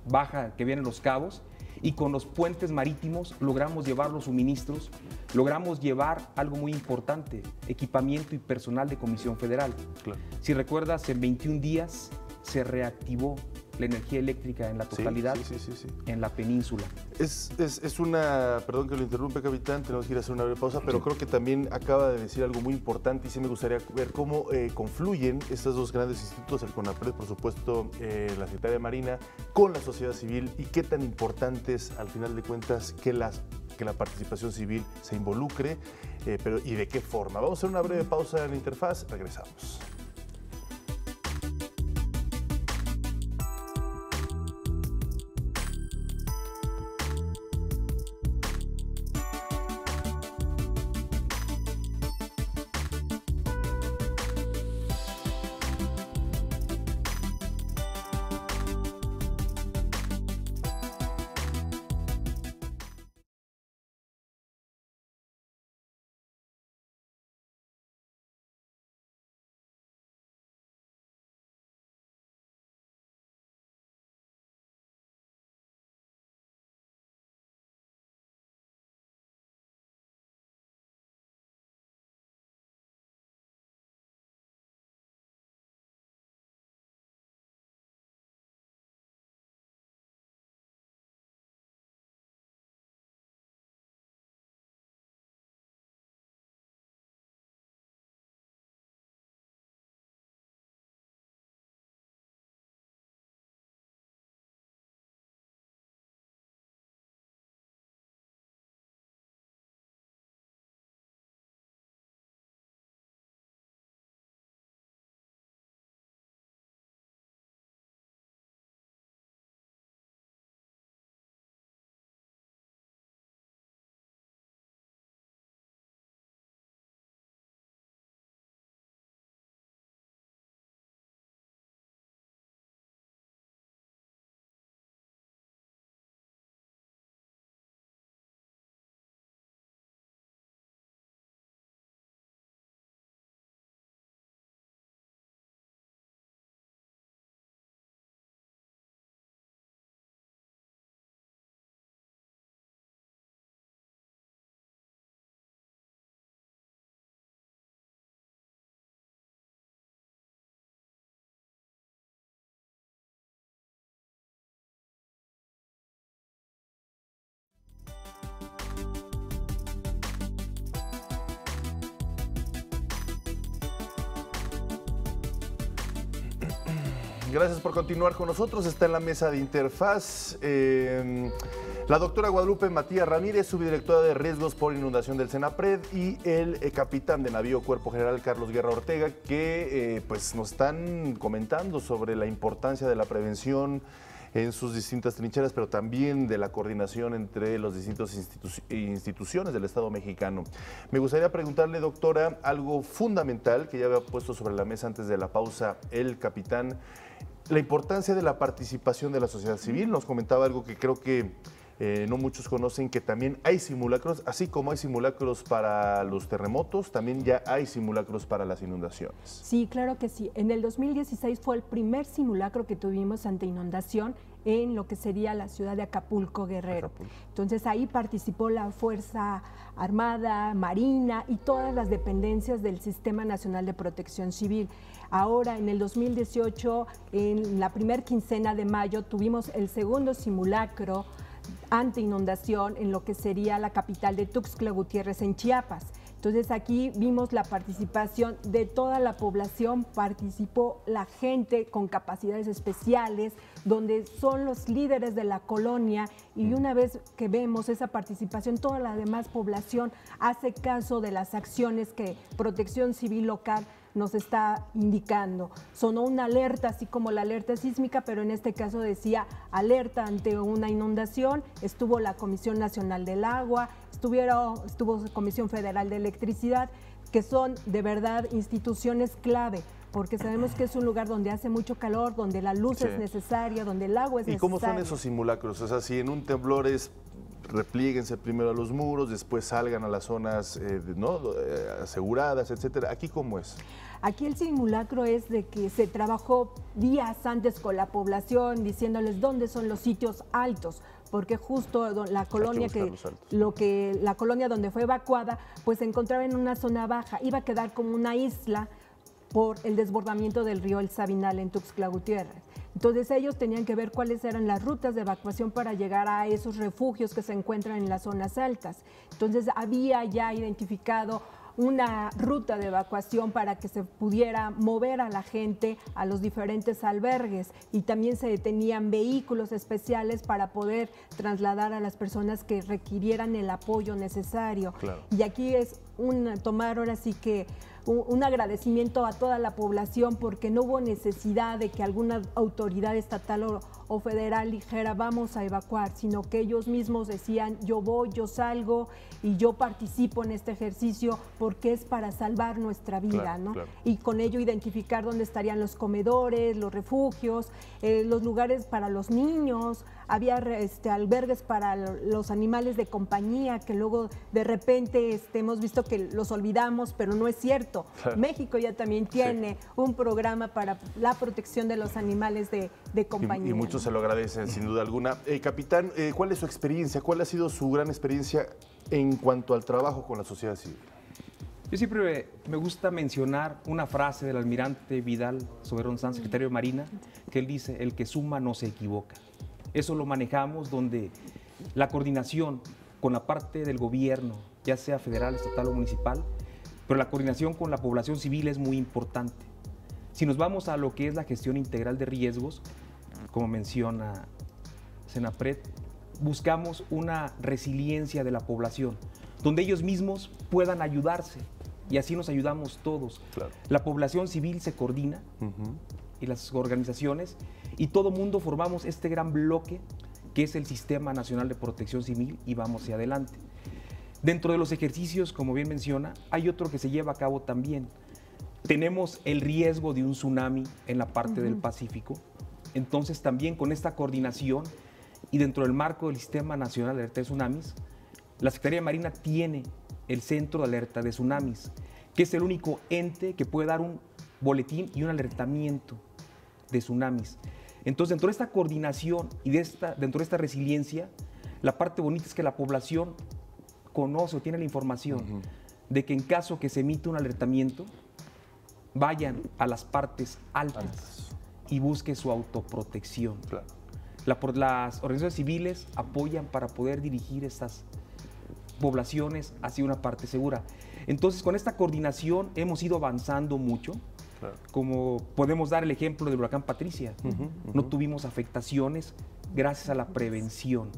baja que vienen Los Cabos, y con los puentes marítimos logramos llevar los suministros, logramos llevar algo muy importante, equipamiento y personal de Comisión Federal. Si recuerdas, en 21 días se reactivó la energía eléctrica en la totalidad en la península. Es una, perdón que lo interrumpe, capitán, tenemos que ir a hacer una breve pausa, pero creo que también acaba de decir algo muy importante y sí me gustaría ver cómo confluyen estos dos grandes institutos, el CONAPRED, por supuesto, la Secretaría de Marina, con la sociedad civil y qué tan importante es, al final de cuentas, que la participación civil se involucre, y de qué forma. Vamos a hacer una breve pausa en Interfaz, regresamos. Gracias por continuar con nosotros. Está en la mesa de Interfaz la doctora Guadalupe Matías Ramírez, subdirectora de Riesgos por Inundación del Senapred, y el capitán de navío Cuerpo General Carlos Guerra Ortega, que pues nos están comentando sobre la importancia de la prevención en sus distintas trincheras, pero también de la coordinación entre las distintas instituciones del Estado mexicano. Me gustaría preguntarle, doctora, algo fundamental que ya había puesto sobre la mesa antes de la pausa el capitán, la importancia de la participación de la sociedad civil. Nos comentaba algo que creo que no muchos conocen, que también hay simulacros, así como hay simulacros para los terremotos, también ya hay simulacros para las inundaciones. Sí, claro que sí. En el 2016 fue el primer simulacro que tuvimos ante inundación en lo que sería la ciudad de Acapulco, Guerrero. Entonces ahí participó la Fuerza Armada, Marina y todas las dependencias del Sistema Nacional de Protección Civil. Ahora, en el 2018, en la primera quincena de mayo, tuvimos el segundo simulacro ante inundación en lo que sería la capital de Tuxtla Gutiérrez, en Chiapas. Entonces aquí vimos la participación de toda la población, participó la gente con capacidades especiales, donde son los líderes de la colonia, y una vez que vemos esa participación, toda la demás población hace caso de las acciones que Protección Civil local nos está indicando. Sonó una alerta, así como la alerta sísmica, pero en este caso decía alerta ante una inundación. Estuvo la Comisión Nacional del Agua, estuvo Comisión Federal de Electricidad, que son de verdad instituciones clave, porque sabemos que es un lugar donde hace mucho calor, donde la luz es necesaria, donde el agua es necesaria. ¿Y cómo son esos simulacros? O sea, si en un temblor es replíguense primero a los muros, después salgan a las zonas aseguradas, etcétera. ¿Aquí cómo es? Aquí el simulacro es de que se trabajó días antes con la población, diciéndoles dónde son los sitios altos, porque justo la colonia la colonia donde fue evacuada, pues se encontraba en una zona baja, iba a quedar como una isla por el desbordamiento del río El Sabinal en Tuxtla Gutiérrez. Entonces ellos tenían que ver cuáles eran las rutas de evacuación para llegar a esos refugios que se encuentran en las zonas altas. Entonces había ya identificado una ruta de evacuación para que se pudiera mover a la gente a los diferentes albergues, y también se detenían vehículos especiales para poder trasladar a las personas que requirieran el apoyo necesario. Claro. Y aquí es tomar ahora sí que un agradecimiento a toda la población, porque no hubo necesidad de que alguna autoridad estatal o federal dijera vamos a evacuar, sino que ellos mismos decían yo voy, yo salgo y yo participo en este ejercicio porque es para salvar nuestra vida, claro, ¿no? Claro. Y con ello identificar dónde estarían los comedores, los refugios, los lugares para los niños. Había albergues para los animales de compañía, que luego de repente hemos visto que los olvidamos, pero no es cierto. Claro. México ya también tiene un programa para la protección de los animales de compañía. Y muchos se lo agradecen, sin duda alguna. Capitán, ¿cuál es su experiencia? ¿Cuál ha sido su gran experiencia en cuanto al trabajo con la sociedad civil? Yo siempre me gusta mencionar una frase del almirante Vidal Soberón Sanz, secretario de Marina, que él dice, el que suma no se equivoca. Eso lo manejamos donde la coordinación con la parte del gobierno, ya sea federal, estatal o municipal, pero la coordinación con la población civil es muy importante. Si nos vamos a lo que es la gestión integral de riesgos, como menciona Senapred, buscamos una resiliencia de la población, donde ellos mismos puedan ayudarse, y así nos ayudamos todos. Claro. La población civil se coordina, y las organizaciones, y todo mundo formamos este gran bloque que es el Sistema Nacional de Protección Civil, y vamos hacia adelante. Dentro de los ejercicios, como bien menciona, hay otro que se lleva a cabo también. Tenemos el riesgo de un tsunami en la parte del Pacífico, entonces también con esta coordinación y dentro del marco del Sistema Nacional de Alerta de Tsunamis, la Secretaría de Marina tiene el Centro de Alerta de Tsunamis, que es el único ente que puede dar un boletín y un alertamiento de tsunamis. Entonces, dentro de esta coordinación y dentro de esta resiliencia, la parte bonita es que la población conoce o tiene la información de que en caso que se emita un alertamiento, vayan a las partes altas y busquen su autoprotección. Claro. Las organizaciones civiles apoyan para poder dirigir estas poblaciones hacia una parte segura. Entonces, con esta coordinación hemos ido avanzando mucho. Claro. Como podemos dar el ejemplo del huracán Patricia. No tuvimos afectaciones gracias a la prevención.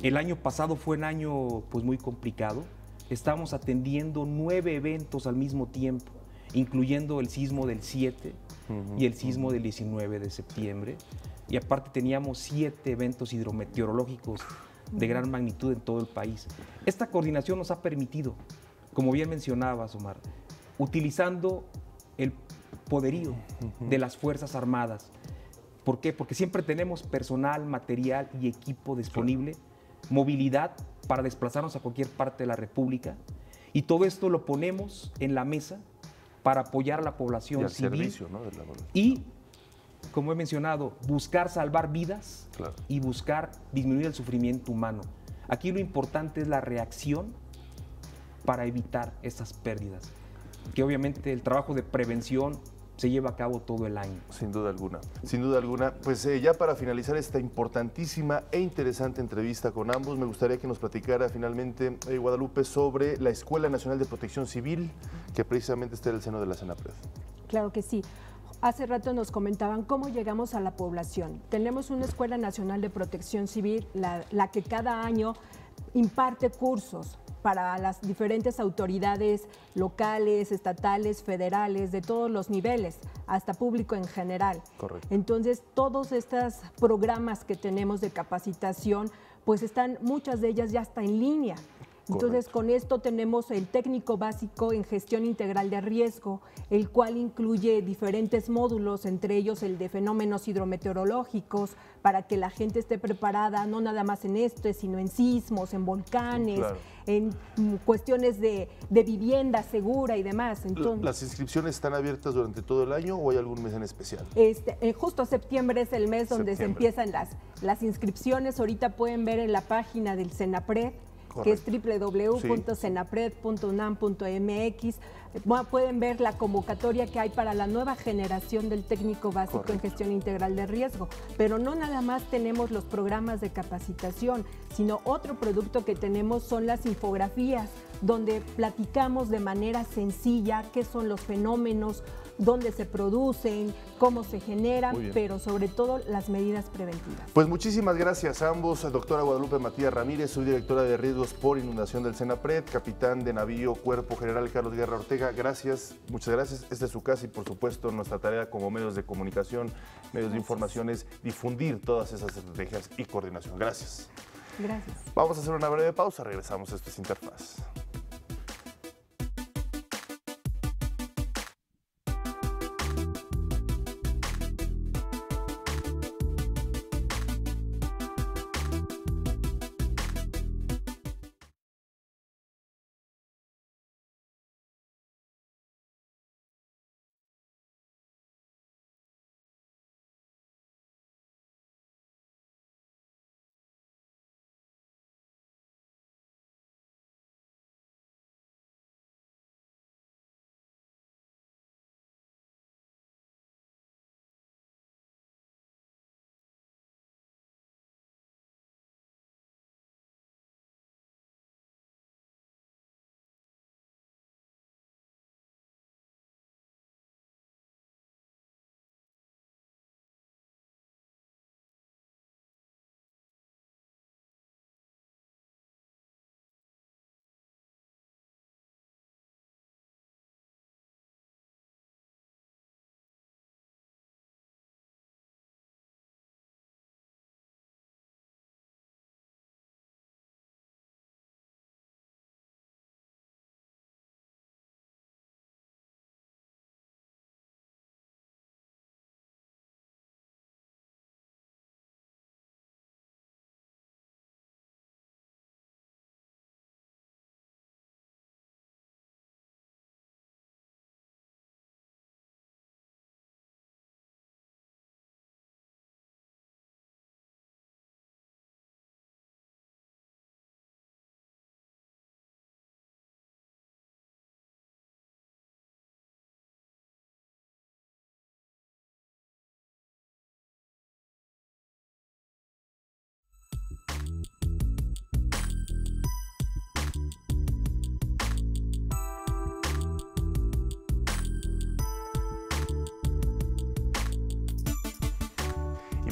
El año pasado fue un año pues muy complicado. Estábamos atendiendo 9 eventos al mismo tiempo, incluyendo el sismo del 7 y el sismo del 19 de septiembre. Y aparte teníamos 7 eventos hidrometeorológicos de gran magnitud en todo el país. Esta coordinación nos ha permitido, como bien mencionabas, Omar, utilizando el poderío de las Fuerzas Armadas. ¿Por qué? Porque siempre tenemos personal, material y equipo disponible, movilidad para desplazarnos a cualquier parte de la República, y todo esto lo ponemos en la mesa para apoyar a la población civil servicio, ¿no? de la población. Y, como he mencionado, buscar salvar vidas y buscar disminuir el sufrimiento humano. Aquí lo importante es la reacción para evitar estas pérdidas, que obviamente el trabajo de prevención se lleva a cabo todo el año. Sin duda alguna, sin duda alguna. Pues ya para finalizar esta importantísima e interesante entrevista con ambos, me gustaría que nos platicara finalmente, Guadalupe, sobre la Escuela Nacional de Protección Civil, que precisamente está en el seno de la Senapred. Claro que sí. Hace rato nos comentaban cómo llegamos a la población. Tenemos una Escuela Nacional de Protección Civil, la que cada año imparte cursos para las diferentes autoridades locales, estatales, federales, de todos los niveles, hasta público en general. Correcto. Entonces, todos estos programas que tenemos de capacitación, pues están, muchas de ellas ya está en línea. Entonces, con esto tenemos el técnico básico en gestión integral de riesgo, el cual incluye diferentes módulos, entre ellos el de fenómenos hidrometeorológicos, para que la gente esté preparada, no nada más en esto, sino en sismos, en volcanes, en cuestiones de vivienda segura y demás. Entonces, ¿las inscripciones están abiertas durante todo el año o hay algún mes en especial? Justo septiembre es el mes donde se empiezan las inscripciones. Ahorita pueden ver en la página del Senapred, que es www.senapred.unam.mx. Pueden ver la convocatoria que hay para la nueva generación del técnico básico en gestión integral de riesgo. Pero no nada más tenemos los programas de capacitación, sino otro producto que tenemos son las infografías, donde platicamos de manera sencilla qué son los fenómenos, dónde se producen, cómo se generan, pero sobre todo las medidas preventivas. Pues muchísimas gracias a ambos, doctora Guadalupe Matías Ramírez, subdirectora de riesgos por inundación del Senapred, capitán de navío Cuerpo General Carlos Guerra Ortega. Gracias, muchas gracias. Esta es su casa y por supuesto nuestra tarea como medios de comunicación, medios de información es difundir todas esas estrategias y coordinación. Gracias. Gracias. Vamos a hacer una breve pausa, regresamos. Esto es Interfaz.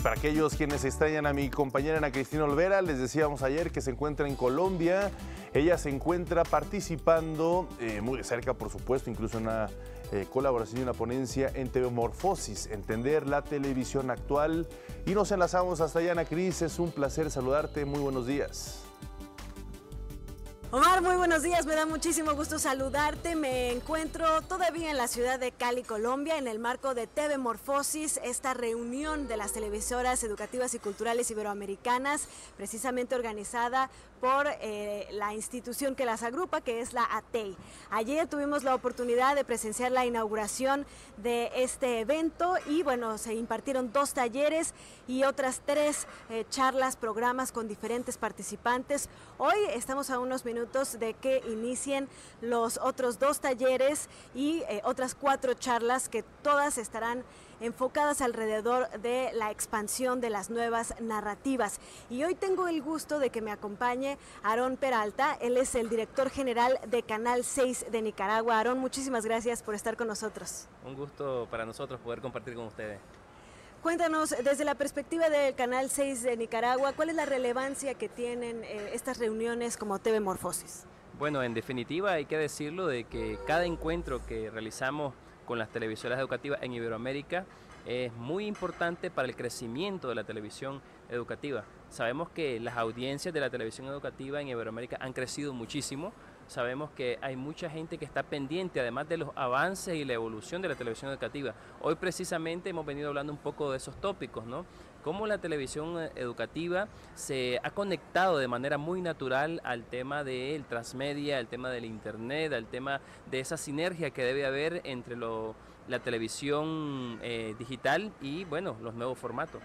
Y para aquellos quienes extrañan a mi compañera Ana Cristina Olvera, les decíamos ayer que se encuentra en Colombia. Ella se encuentra participando muy de cerca, por supuesto, incluso en una colaboración y una ponencia en TV Morfosis, entender la televisión actual. Y nos enlazamos hasta allá, Ana Cris. Es un placer saludarte. Muy buenos días. Omar, muy buenos días, me da muchísimo gusto saludarte. Me encuentro todavía en la ciudad de Cali, Colombia, en el marco de TV Morfosis, esta reunión de las televisoras educativas y culturales iberoamericanas, precisamente organizada por la institución que las agrupa, que es la ATEI. Ayer tuvimos la oportunidad de presenciar la inauguración de este evento y bueno, se impartieron 2 talleres y otras 3 charlas, programas con diferentes participantes. Hoy estamos a unos minutos de que inicien los otros 2 talleres y otras 4 charlas que todas estarán enfocadas alrededor de la expansión de las nuevas narrativas. Y hoy tengo el gusto de que me acompañe Aarón Peralta. Él es el director general de Canal 6 de Nicaragua. Aarón, muchísimas gracias por estar con nosotros. Un gusto para nosotros poder compartir con ustedes. Cuéntanos, desde la perspectiva del Canal 6 de Nicaragua, ¿cuál es la relevancia que tienen estas reuniones como TV Morfosis? Bueno, en definitiva hay que decirlo de que cada encuentro que realizamos con las televisoras educativas en Iberoamérica es muy importante para el crecimiento de la televisión educativa. Sabemos que las audiencias de la televisión educativa en Iberoamérica han crecido muchísimo. Sabemos que hay mucha gente que está pendiente, además de los avances y la evolución de la televisión educativa. Hoy precisamente hemos venido hablando un poco de esos tópicos, ¿no? Cómo la televisión educativa se ha conectado de manera muy natural al tema del transmedia, al tema del internet, al tema de esa sinergia que debe haber entre la televisión digital y, bueno, los nuevos formatos.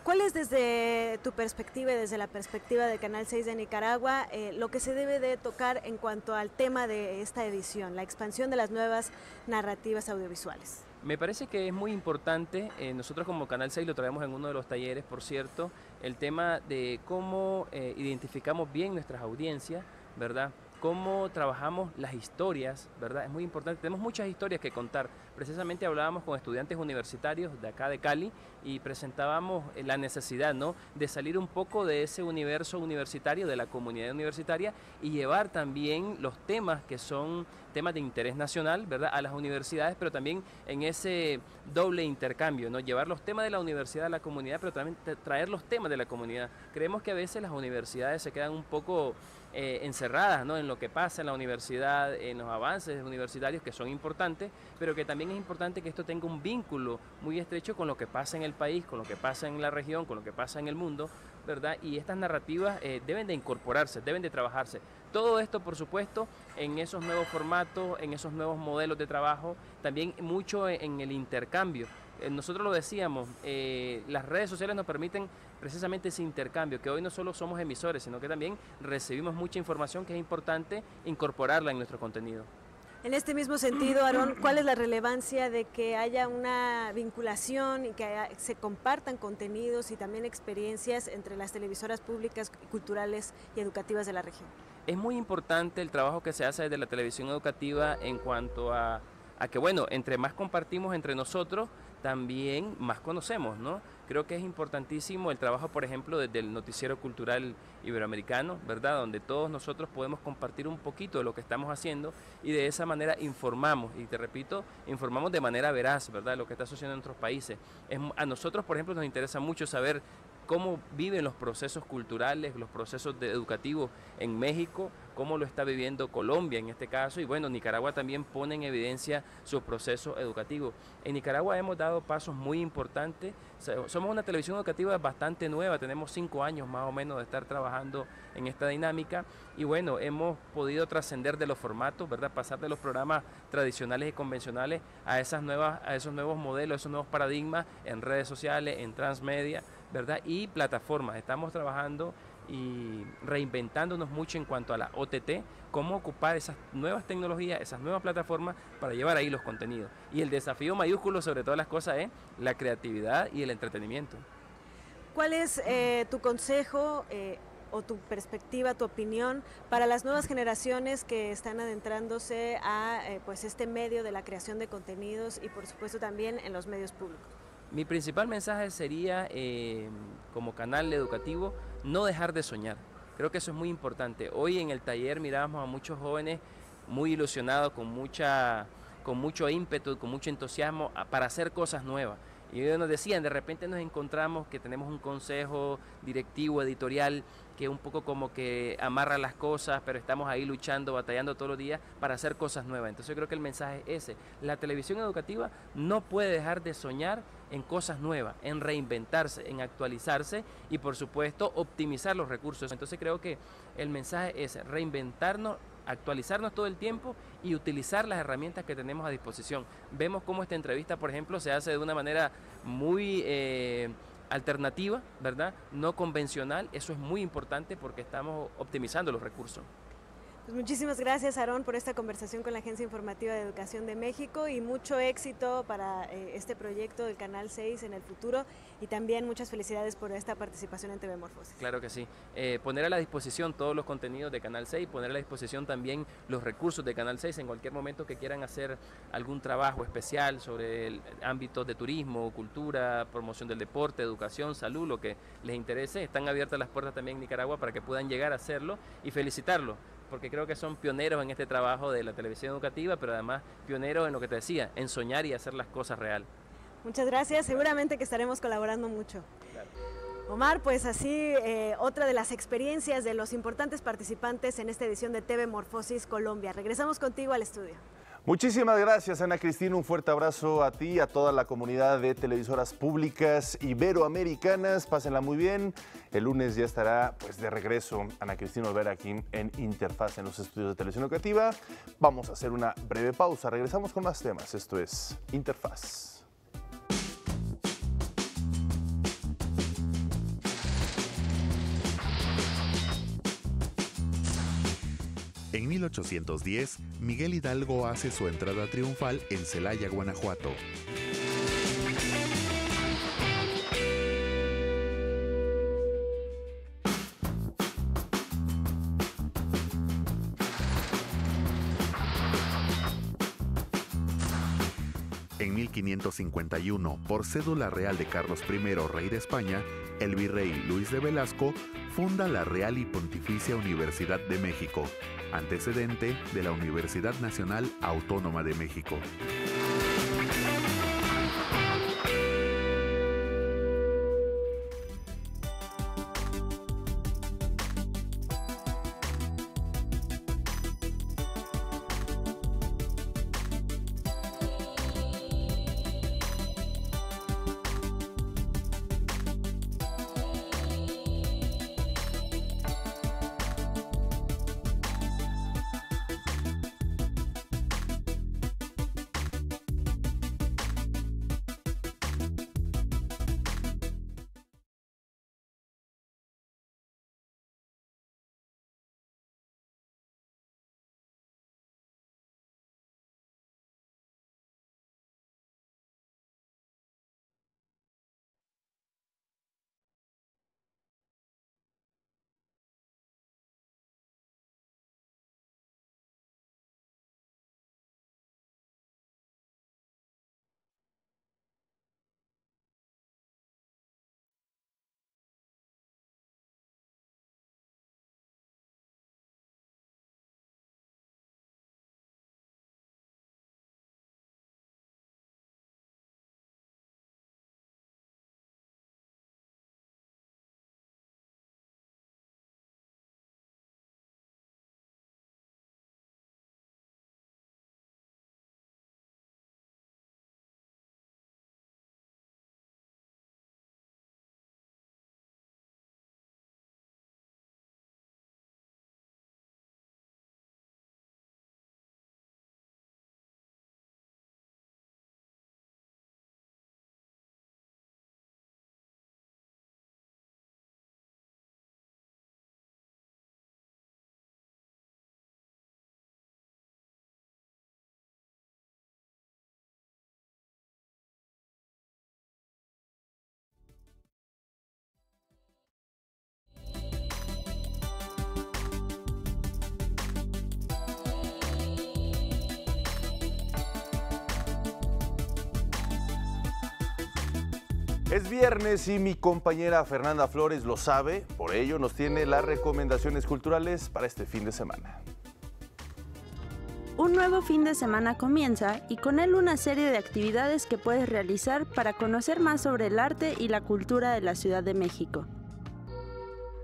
¿Cuál es desde tu perspectiva y desde la perspectiva del Canal 6 de Nicaragua lo que se debe de tocar en cuanto al tema de esta edición, la expansión de las nuevas narrativas audiovisuales? Me parece que es muy importante, nosotros como Canal 6 lo traemos en uno de los talleres, por cierto, el tema de cómo identificamos bien nuestras audiencias, ¿verdad? Cómo trabajamos las historias, ¿verdad? Es muy importante, tenemos muchas historias que contar. Precisamente hablábamos con estudiantes universitarios de acá de Cali y presentábamos la necesidad, ¿no?, de salir un poco de ese universo universitario, de la comunidad universitaria y llevar también los temas que son temas de interés nacional, ¿verdad?, a las universidades, pero también en ese doble intercambio, ¿no?, llevar los temas de la universidad a la comunidad, pero también traer los temas de la comunidad. Creemos que a veces las universidades se quedan un poco encerradas, ¿no?, en lo que pasa en la universidad, en los avances universitarios que son importantes, pero que también es importante que esto tenga un vínculo muy estrecho con lo que pasa en el país, con lo que pasa en la región, con lo que pasa en el mundo, ¿verdad? Y estas narrativas deben de incorporarse, deben de trabajarse. Todo esto, por supuesto, en esos nuevos formatos, en esos nuevos modelos de trabajo, también mucho en el intercambio. Nosotros lo decíamos, las redes sociales nos permiten precisamente ese intercambio, que hoy no solo somos emisores, sino que también recibimos mucha información que es importante incorporarla en nuestro contenido. En este mismo sentido, Aarón, ¿cuál es la relevancia de que haya una vinculación y que se compartan contenidos y también experiencias entre las televisoras públicas, culturales y educativas de la región? Es muy importante el trabajo que se hace desde la televisión educativa en cuanto a que, bueno, entre más compartimos entre nosotros, también más conocemos, ¿no? Creo que es importantísimo el trabajo, por ejemplo, desde el Noticiero Cultural Iberoamericano, ¿verdad?, donde todos nosotros podemos compartir un poquito de lo que estamos haciendo y de esa manera informamos, y te repito, informamos de manera veraz, ¿verdad?, lo que está sucediendo en otros países. A nosotros, por ejemplo, nos interesa mucho saber cómo viven los procesos culturales, los procesos educativos en México, cómo lo está viviendo Colombia en este caso, y bueno, Nicaragua también pone en evidencia sus procesos educativos. En Nicaragua hemos dado pasos muy importantes, somos una televisión educativa bastante nueva, tenemos 5 años más o menos de estar trabajando en esta dinámica, y bueno, hemos podido trascender de los formatos, ¿verdad?, pasar de los programas tradicionales y convencionales a esos nuevos modelos, esos nuevos paradigmas en redes sociales, en transmedia, ¿verdad?, y plataformas. Estamos trabajando y reinventándonos mucho en cuanto a la OTT, cómo ocupar esas nuevas tecnologías, esas nuevas plataformas para llevar ahí los contenidos. Y el desafío mayúsculo sobre todas las cosas es la creatividad y el entretenimiento. ¿Cuál es tu consejo o tu perspectiva, tu opinión para las nuevas generaciones que están adentrándose a pues este medio de la creación de contenidos y por supuesto también en los medios públicos? Mi principal mensaje sería, como canal educativo, no dejar de soñar. Creo que eso es muy importante. Hoy en el taller miramos a muchos jóvenes muy ilusionados, con mucho ímpetu, con mucho entusiasmo para hacer cosas nuevas. Y ellos nos decían, de repente nos encontramos que tenemos un consejo directivo, editorial, que un poco como que amarra las cosas, pero estamos ahí luchando, batallando todos los días para hacer cosas nuevas. Entonces yo creo que el mensaje es ese. La televisión educativa no puede dejar de soñar en cosas nuevas, en reinventarse, en actualizarse y por supuesto optimizar los recursos. Entonces creo que el mensaje es reinventarnos, actualizarnos todo el tiempo y utilizar las herramientas que tenemos a disposición. Vemos cómo esta entrevista, por ejemplo, se hace de una manera muy alternativa, ¿verdad? No convencional. Eso es muy importante porque estamos optimizando los recursos. Pues muchísimas gracias, Aarón, por esta conversación con la Agencia Informativa de Educación de México y mucho éxito para este proyecto del Canal 6 en el futuro y también muchas felicidades por esta participación en TV Morfosis. Claro que sí. Poner a la disposición todos los contenidos de Canal 6, poner a la disposición también los recursos de Canal 6 en cualquier momento que quieran hacer algún trabajo especial sobre el ámbito de turismo, cultura, promoción del deporte, educación, salud, lo que les interese. Están abiertas las puertas también en Nicaragua para que puedan llegar a hacerlo y felicitarlos, porque creo que son pioneros en este trabajo de la televisión educativa, pero además pioneros en lo que te decía, en soñar y hacer las cosas real. Muchas gracias, seguramente que estaremos colaborando mucho. Claro. Omar, pues así otra de las experiencias de los importantes participantes en esta edición de TV Morfosis Colombia. Regresamos contigo al estudio. Muchísimas gracias, Ana Cristina. Un fuerte abrazo a ti, a toda la comunidad de televisoras públicas iberoamericanas. Pásenla muy bien. El lunes ya estará pues de regreso Ana Cristina Olvera aquí en Interfaz, en los estudios de televisión educativa. Vamos a hacer una breve pausa. Regresamos con más temas. Esto es Interfaz. En 1810, Miguel Hidalgo hace su entrada triunfal en Celaya, Guanajuato. En 1551, por cédula real de Carlos I, rey de España, el virrey Luis de Velasco funda la Real y Pontificia Universidad de México, antecedente de la Universidad Nacional Autónoma de México. Es viernes y mi compañera Fernanda Flores lo sabe, por ello nos tiene las recomendaciones culturales para este fin de semana. Un nuevo fin de semana comienza y con él una serie de actividades que puedes realizar para conocer más sobre el arte y la cultura de la Ciudad de México.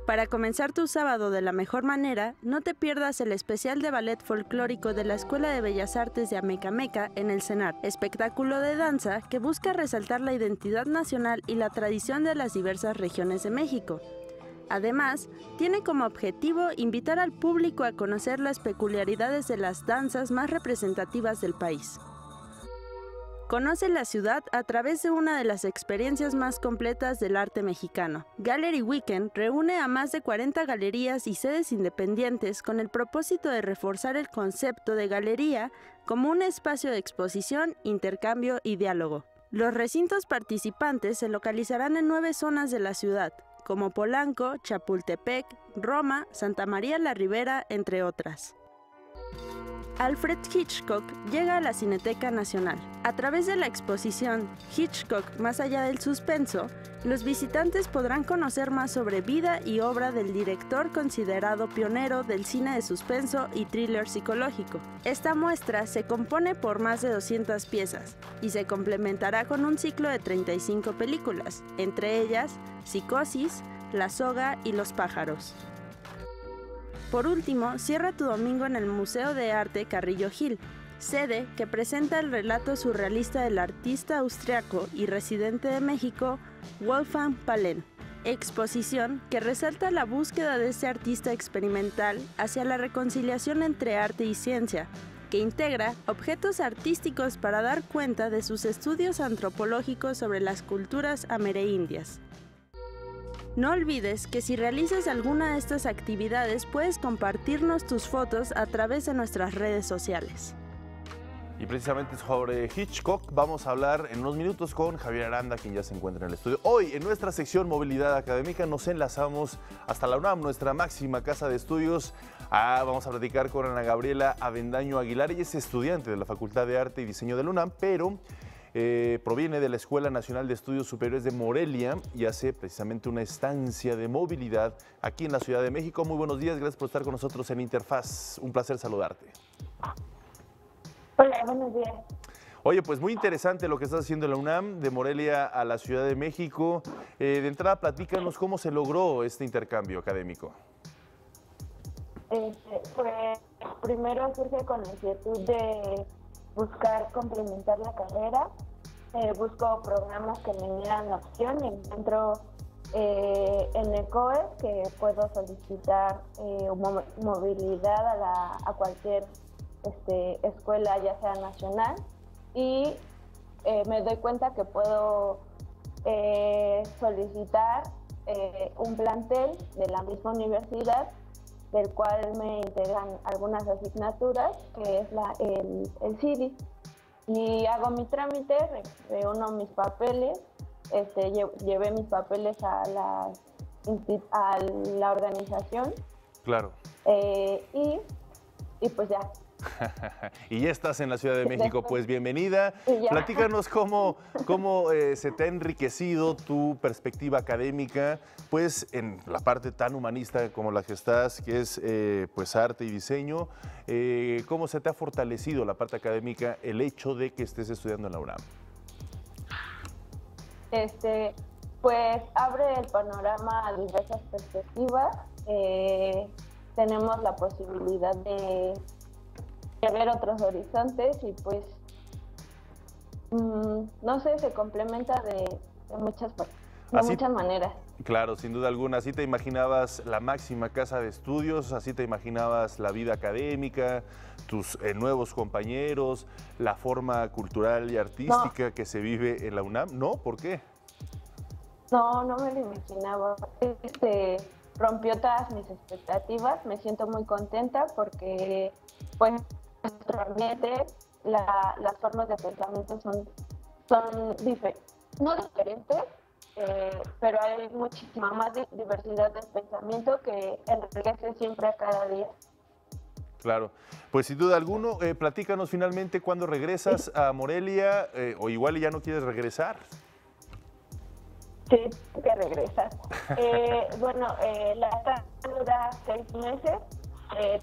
Para comenzar tu sábado de la mejor manera, no te pierdas el especial de ballet folclórico de la Escuela de Bellas Artes de Amecameca en el CENART, espectáculo de danza que busca resaltar la identidad nacional y la tradición de las diversas regiones de México. Además, tiene como objetivo invitar al público a conocer las peculiaridades de las danzas más representativas del país. Conoce la ciudad a través de una de las experiencias más completas del arte mexicano. Gallery Weekend reúne a más de 40 galerías y sedes independientes con el propósito de reforzar el concepto de galería como un espacio de exposición, intercambio y diálogo. Los recintos participantes se localizarán en 9 zonas de la ciudad, como Polanco, Chapultepec, Roma, Santa María la Ribera, entre otras. Alfred Hitchcock llega a la Cineteca Nacional. A través de la exposición Hitchcock más allá del suspenso, los visitantes podrán conocer más sobre vida y obra del director considerado pionero del cine de suspenso y thriller psicológico. Esta muestra se compone por más de 200 piezas y se complementará con un ciclo de 35 películas, entre ellas Psicosis, La soga y Los pájaros. Por último, cierra tu domingo en el Museo de Arte Carrillo Gil, sede que presenta el relato surrealista del artista austriaco y residente de México, Wolfgang Palen. Exposición que resalta la búsqueda de este artista experimental hacia la reconciliación entre arte y ciencia, que integra objetos artísticos para dar cuenta de sus estudios antropológicos sobre las culturas amerindias. No olvides que si realizas alguna de estas actividades puedes compartirnos tus fotos a través de nuestras redes sociales. Y precisamente sobre Hitchcock vamos a hablar en unos minutos con Javier Aranda, quien ya se encuentra en el estudio. Hoy en nuestra sección Movilidad Académica nos enlazamos hasta la UNAM, nuestra máxima casa de estudios. Vamos a platicar con Ana Gabriela Avendaño Aguilar. Ella es estudiante de la Facultad de Arte y Diseño de la UNAM, pero proviene de la Escuela Nacional de Estudios Superiores de Morelia y hace precisamente una estancia de movilidad aquí en la Ciudad de México. Muy buenos días, gracias por estar con nosotros en Interfaz. Un placer saludarte. Hola, buenos días. Oye, pues muy interesante lo que estás haciendo en la UNAM, de Morelia a la Ciudad de México. De entrada, platícanos cómo se logró este intercambio académico. Pues primero surge con la inquietud de buscar complementar la carrera. Busco programas que me dieran la opción y encuentro en el COE que puedo solicitar movilidad a cualquier escuela, ya sea nacional, y me doy cuenta que puedo solicitar un plantel de la misma universidad, del cual me integran algunas asignaturas, que es el CIDI. Y hago mi trámite, reúno mis papeles, llevé mis papeles a la organización. Claro. Y pues ya. Y ya estás en la Ciudad de México, pues bienvenida. Platícanos cómo se te ha enriquecido tu perspectiva académica, pues en la parte tan humanista como la que estás, que es pues arte y diseño. ¿Cómo se te ha fortalecido la parte académica el hecho de que estés estudiando en la UNAM? Pues abre el panorama a diversas perspectivas. Tenemos la posibilidad de ver otros horizontes y pues no sé, se complementa de muchas maneras. Claro, sin duda alguna. ¿Así te imaginabas la máxima casa de estudios? ¿Así te imaginabas la vida académica, tus nuevos compañeros, la forma cultural y artística que se vive en la UNAM? ¿No? ¿Por qué? No me lo imaginaba. Rompió todas mis expectativas. Me siento muy contenta porque pues nuestro ambiente, las formas de pensamiento son no diferentes, pero hay muchísima más diversidad de pensamiento que enriquece siempre a cada día. Claro, pues sin duda alguno, platícanos finalmente cuándo regresas a Morelia, o igual ya no quieres regresar. Sí, que regresar. Bueno, la estancia dura 6 meses.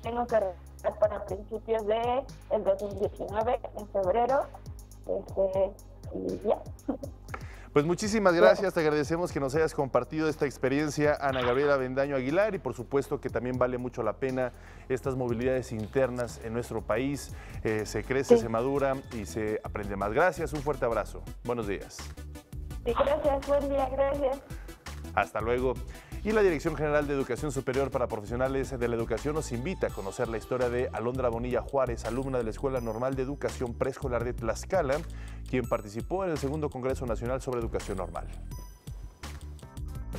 Tengo que regresar para principios de el 2019, en febrero. Y ya. Pues muchísimas gracias, te agradecemos que nos hayas compartido esta experiencia, Ana Gabriela Avendaño Aguilar, y por supuesto que también vale mucho la pena estas movilidades internas en nuestro país. Se crece, se madura y se aprende más. Gracias, un fuerte abrazo. Buenos días. Sí, gracias, buen día, gracias. Hasta luego. Y la Dirección General de Educación Superior para Profesionales de la Educación nos invita a conocer la historia de Alondra Bonilla Juárez, alumna de la Escuela Normal de Educación Preescolar de Tlaxcala, quien participó en el segundo Congreso Nacional sobre Educación Normal.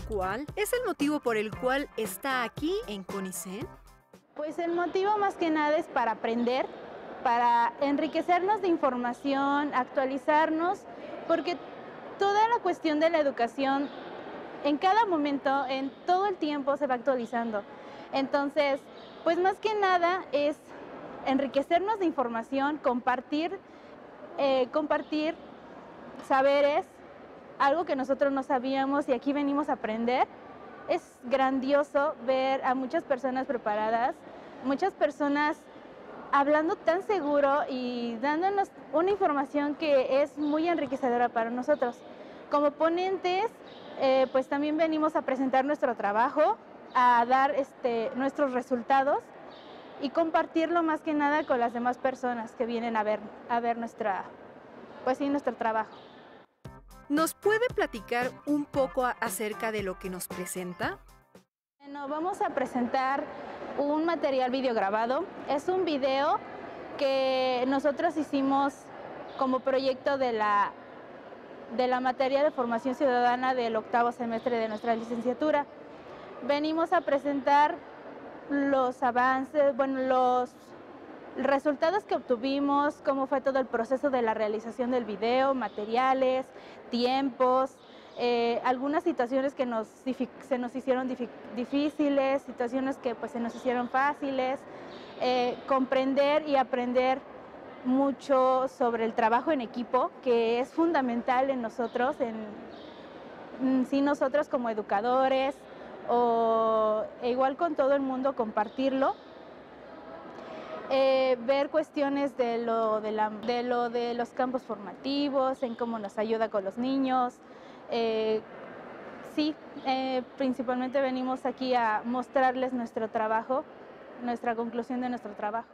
¿Cuál es el motivo por el cual está aquí en CONICEN? Pues el motivo más que nada es para aprender, para enriquecernos de información, actualizarnos, porque toda la cuestión de la educación en cada momento, en todo el tiempo se va actualizando. Entonces, pues más que nada es enriquecernos de información, compartir saberes, algo que nosotros no sabíamos y aquí venimos a aprender. Es grandioso ver a muchas personas preparadas, muchas personas hablando tan seguro y dándonos una información que es muy enriquecedora para nosotros. Como ponentes, pues también venimos a presentar nuestro trabajo, a dar nuestros resultados y compartirlo más que nada con las demás personas que vienen a ver nuestro trabajo. ¿Nos puede platicar un poco acerca de lo que nos presenta? Bueno, vamos a presentar un material videograbado. Es un video que nosotros hicimos como proyecto de la materia de formación ciudadana del 8º semestre de nuestra licenciatura. Venimos a presentar los avances, los resultados que obtuvimos, cómo fue todo el proceso de la realización del video, materiales, tiempos, algunas situaciones que se nos hicieron difíciles, situaciones que pues se nos hicieron fáciles, comprender y aprender mucho sobre el trabajo en equipo, que es fundamental en nosotros, nosotros como educadores, e igual con todo el mundo compartirlo. Ver cuestiones de los campos formativos, en cómo nos ayuda con los niños. Principalmente venimos aquí a mostrarles nuestro trabajo, nuestra conclusión de nuestro trabajo.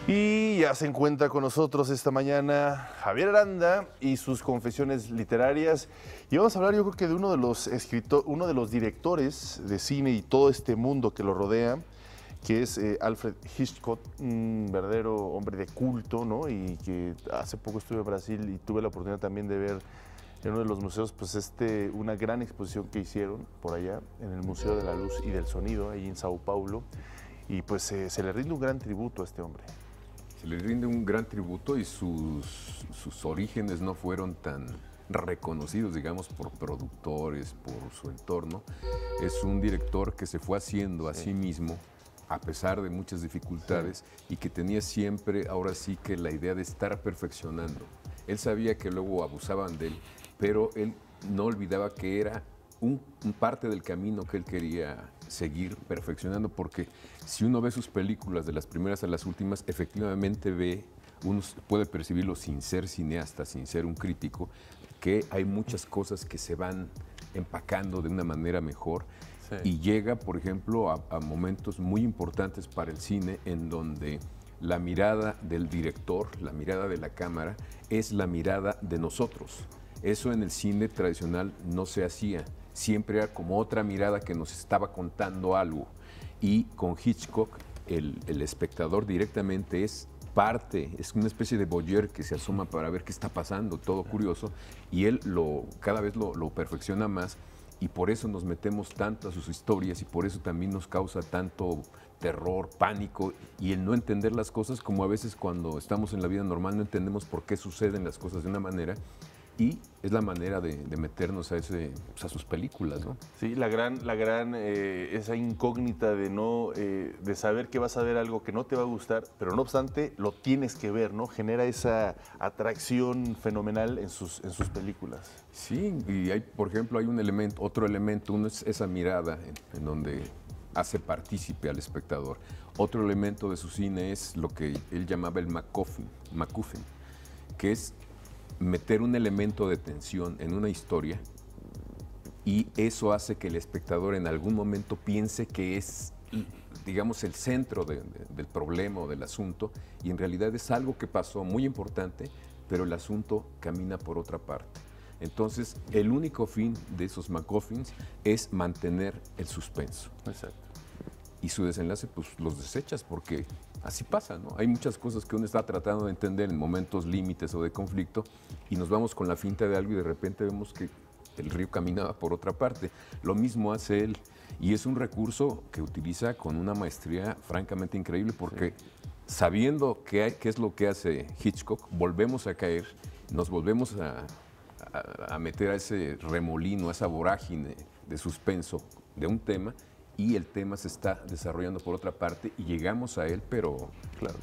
Y ya se encuentra con nosotros esta mañana Javier Aranda y sus confesiones literarias. Y vamos a hablar, yo creo que de uno de los directores de cine y todo este mundo que lo rodea, que es Alfred Hitchcock, un verdadero hombre de culto, ¿no? Y que hace poco estuve en Brasil y tuve la oportunidad también de ver en uno de los museos, pues una gran exposición que hicieron por allá, en el Museo de la Luz y del Sonido, ahí en Sao Paulo. Y pues se le rinde un gran tributo a este hombre. Se le rinde un gran tributo y sus orígenes no fueron tan reconocidos, digamos, por productores, por su entorno. Es un director que se fue haciendo a sí mismo, a pesar de muchas dificultades, y que tenía siempre, ahora sí, que la idea de estar perfeccionando. Él sabía que luego abusaban de él, pero él no olvidaba que era un parte del camino que él quería seguir perfeccionando, porque si uno ve sus películas de las primeras a las últimas, efectivamente uno puede percibirlo sin ser cineasta, sin ser un crítico, que hay muchas cosas que se van empacando de una manera mejor. Sí. Y llega, por ejemplo, a momentos muy importantes para el cine en donde la mirada del director, la mirada de la cámara, es la mirada de nosotros. Eso en el cine tradicional no se hacía. Siempre era como otra mirada que nos estaba contando algo. Y con Hitchcock, el espectador directamente es parte, es una especie de voyeur que se asoma para ver qué está pasando, todo curioso, y él cada vez lo perfecciona más, y por eso nos metemos tanto a sus historias, y por eso también nos causa tanto terror, pánico, y el no entender las cosas, como a veces cuando estamos en la vida normal no entendemos por qué suceden las cosas de una manera. Y es la manera de meternos a sus películas, ¿no? Sí, esa incógnita de saber que vas a ver algo que no te va a gustar, pero no obstante lo tienes que ver, ¿no? Genera esa atracción fenomenal en sus películas. Sí, y por ejemplo, hay otro elemento, uno es esa mirada en donde hace partícipe al espectador. Otro elemento de su cine es lo que él llamaba el MacGuffin, que es meter un elemento de tensión en una historia, y eso hace que el espectador en algún momento piense que es, digamos, el centro del problema o del asunto, y en realidad es algo que pasó muy importante, pero el asunto camina por otra parte. Entonces, el único fin de esos MacGuffins es mantener el suspenso. Exacto. Y su desenlace, pues los desechas, porque así pasa, ¿no? Hay muchas cosas que uno está tratando de entender en momentos límites o de conflicto, y nos vamos con la finta de algo y de repente vemos que el río caminaba por otra parte. Lo mismo hace él, y es un recurso que utiliza con una maestría francamente increíble, porque sabiendo qué es lo que hace Hitchcock, volvemos a caer, nos volvemos a meter a ese remolino, a esa vorágine de suspenso de un tema, y el tema se está desarrollando por otra parte y llegamos a él, pero claro,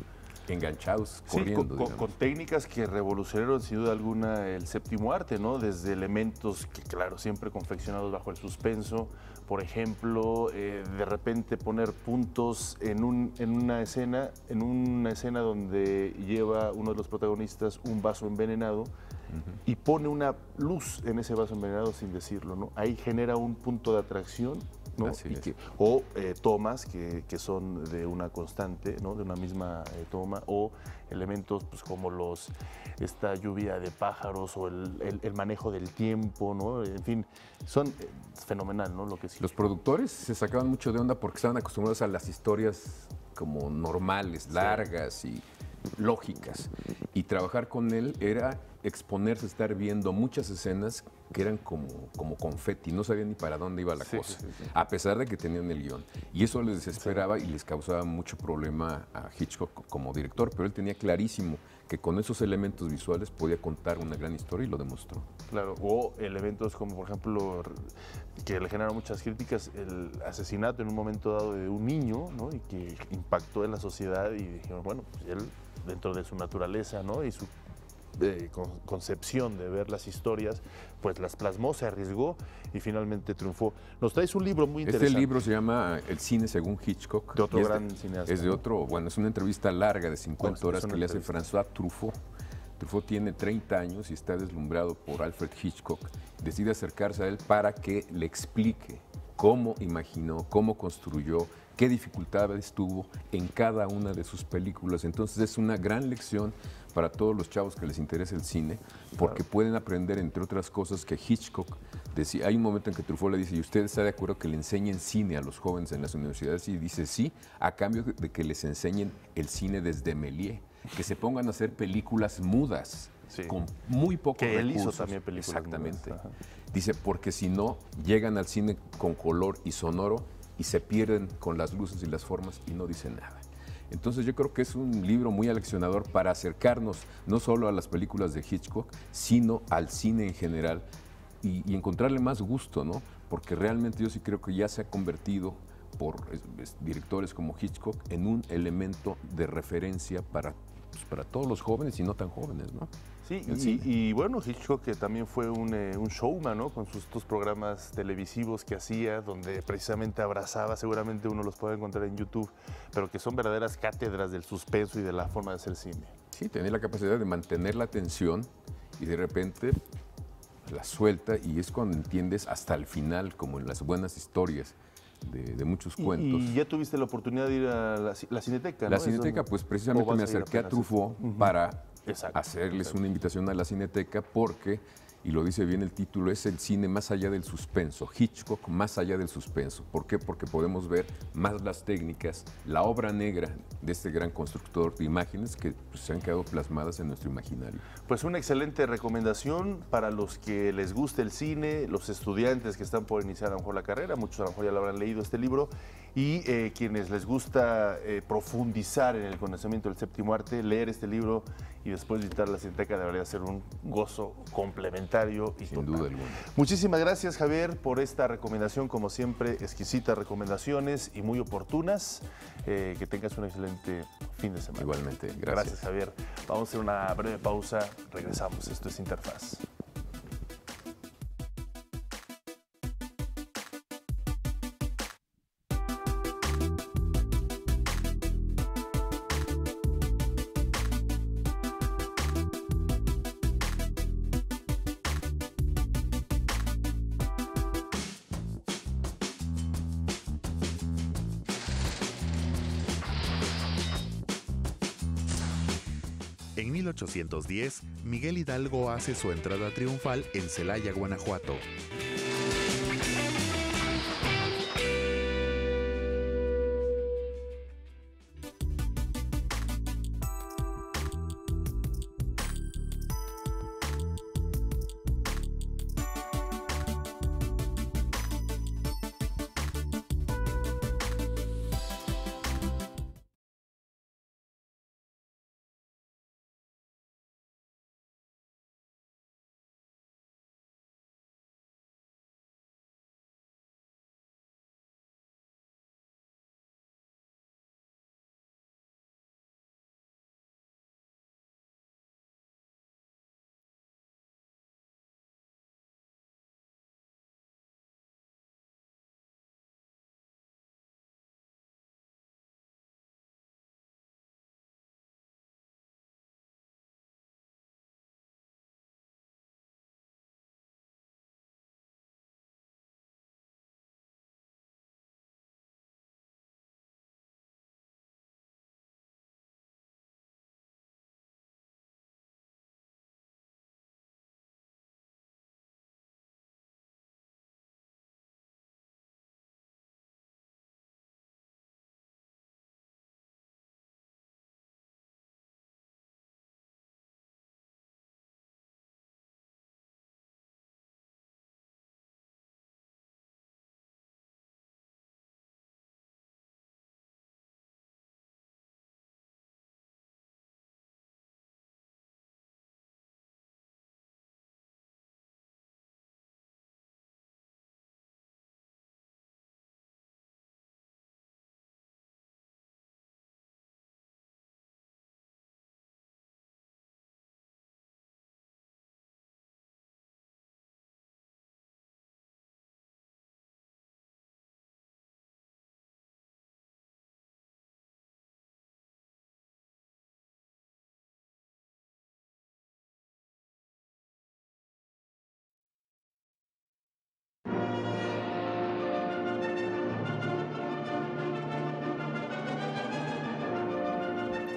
enganchados, corriendo. Sí, con técnicas que revolucionaron sin duda alguna el séptimo arte, ¿no? Desde elementos que, claro, siempre confeccionados bajo el suspenso. Por ejemplo, de repente poner puntos en una escena donde lleva uno de los protagonistas un vaso envenenado, y pone una luz en ese vaso envenenado sin decirlo, ¿no? Ahí genera un punto de atracción, ¿no? O tomas que son de una constante, ¿no? De una misma toma, o elementos pues, como esta lluvia de pájaros o el manejo del tiempo, ¿no? En fin, son fenomenal, ¿no? Lo que sí. Los productores se sacaban mucho de onda porque estaban acostumbrados a las historias como normales, largas y lógicas, y trabajar con él era exponerse a estar viendo muchas escenas que eran como confeti, no sabían ni para dónde iba la cosa, a pesar de que tenían el guión, y eso les desesperaba y les causaba mucho problema a Hitchcock como director, pero él tenía clarísimo que con esos elementos visuales podía contar una gran historia, y lo demostró. Claro, o elementos como por ejemplo, que le generaron muchas críticas, el asesinato en un momento dado de un niño, ¿no? Y que impactó en la sociedad, y dijeron, bueno, pues él dentro de su naturaleza, ¿no? Y su concepción de ver las historias, pues las plasmó, se arriesgó y finalmente triunfó. Nos traes un libro muy interesante. Este libro se llama El cine según Hitchcock. De otro gran cineasta. Es de otro, bueno, es una entrevista larga de 50 horas que le hace François Truffaut. Truffaut tiene 30 años y está deslumbrado por Alfred Hitchcock. Decide acercarse a él para que le explique cómo imaginó, cómo construyó, qué dificultades tuvo en cada una de sus películas. Entonces es una gran lección para todos los chavos que les interesa el cine, porque pueden aprender, entre otras cosas, que Hitchcock decía, hay un momento en que Truffaut le dice, ¿y usted está de acuerdo que le enseñen cine a los jóvenes en las universidades? Y dice, sí, a cambio de que les enseñen el cine desde Méliès, que se pongan a hacer películas mudas, con muy pocos recursos. Que él hizo también películas. Exactamente. Dice, porque si no, llegan al cine con color y sonoro y se pierden con las luces y las formas y no dicen nada. Entonces yo creo que es un libro muy aleccionador para acercarnos no solo a las películas de Hitchcock, sino al cine en general y encontrarle más gusto, ¿no? Porque realmente yo sí creo que ya se ha convertido por directores como Hitchcock en un elemento de referencia para todos los jóvenes y no tan jóvenes, ¿no? Sí, y bueno, Hitchcock que también fue un showman, ¿no? Con estos programas televisivos que hacía, donde precisamente abrazaba, seguramente uno los puede encontrar en YouTube, pero que son verdaderas cátedras del suspenso y de la forma de hacer cine. Sí, tenía la capacidad de mantener la atención y de repente la suelta y es cuando entiendes hasta el final, como en las buenas historias de muchos cuentos. Y ya tuviste la oportunidad de ir a la Cineteca, ¿no? La Cineteca, pues precisamente me acerqué a Truffaut para hacerles una invitación a la Cineteca porque, y lo dice bien el título, es el cine más allá del suspenso, Hitchcock más allá del suspenso. ¿Por qué? Porque podemos ver más las técnicas, la obra negra de este gran constructor de imágenes que pues, se han quedado plasmadas en nuestro imaginario. Pues una excelente recomendación para los que les guste el cine, los estudiantes que están por iniciar a lo mejor la carrera, muchos a lo mejor ya lo habrán leído este libro, y quienes les gusta profundizar en el conocimiento del séptimo arte, leer este libro y después visitar la Cineteca debería ser un gozo complementario y sin duda alguna. Muchísimas gracias, Javier, por esta recomendación, como siempre, exquisitas recomendaciones y muy oportunas. Que tengas un excelente fin de semana. Igualmente, gracias. Gracias, Javier. Vamos a hacer una breve pausa, regresamos. Esto es Interfaz. En 1810, Miguel Hidalgo hace su entrada triunfal en Celaya, Guanajuato.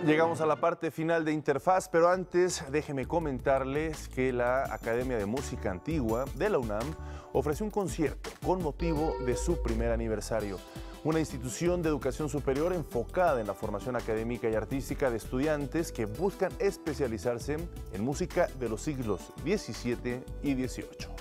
Llegamos a la parte final de Interfaz, pero antes déjeme comentarles que la Academia de Música Antigua de la UNAM ofrece un concierto con motivo de su primer aniversario. Una institución de educación superior enfocada en la formación académica y artística de estudiantes que buscan especializarse en música de los siglos XVII y XVIII.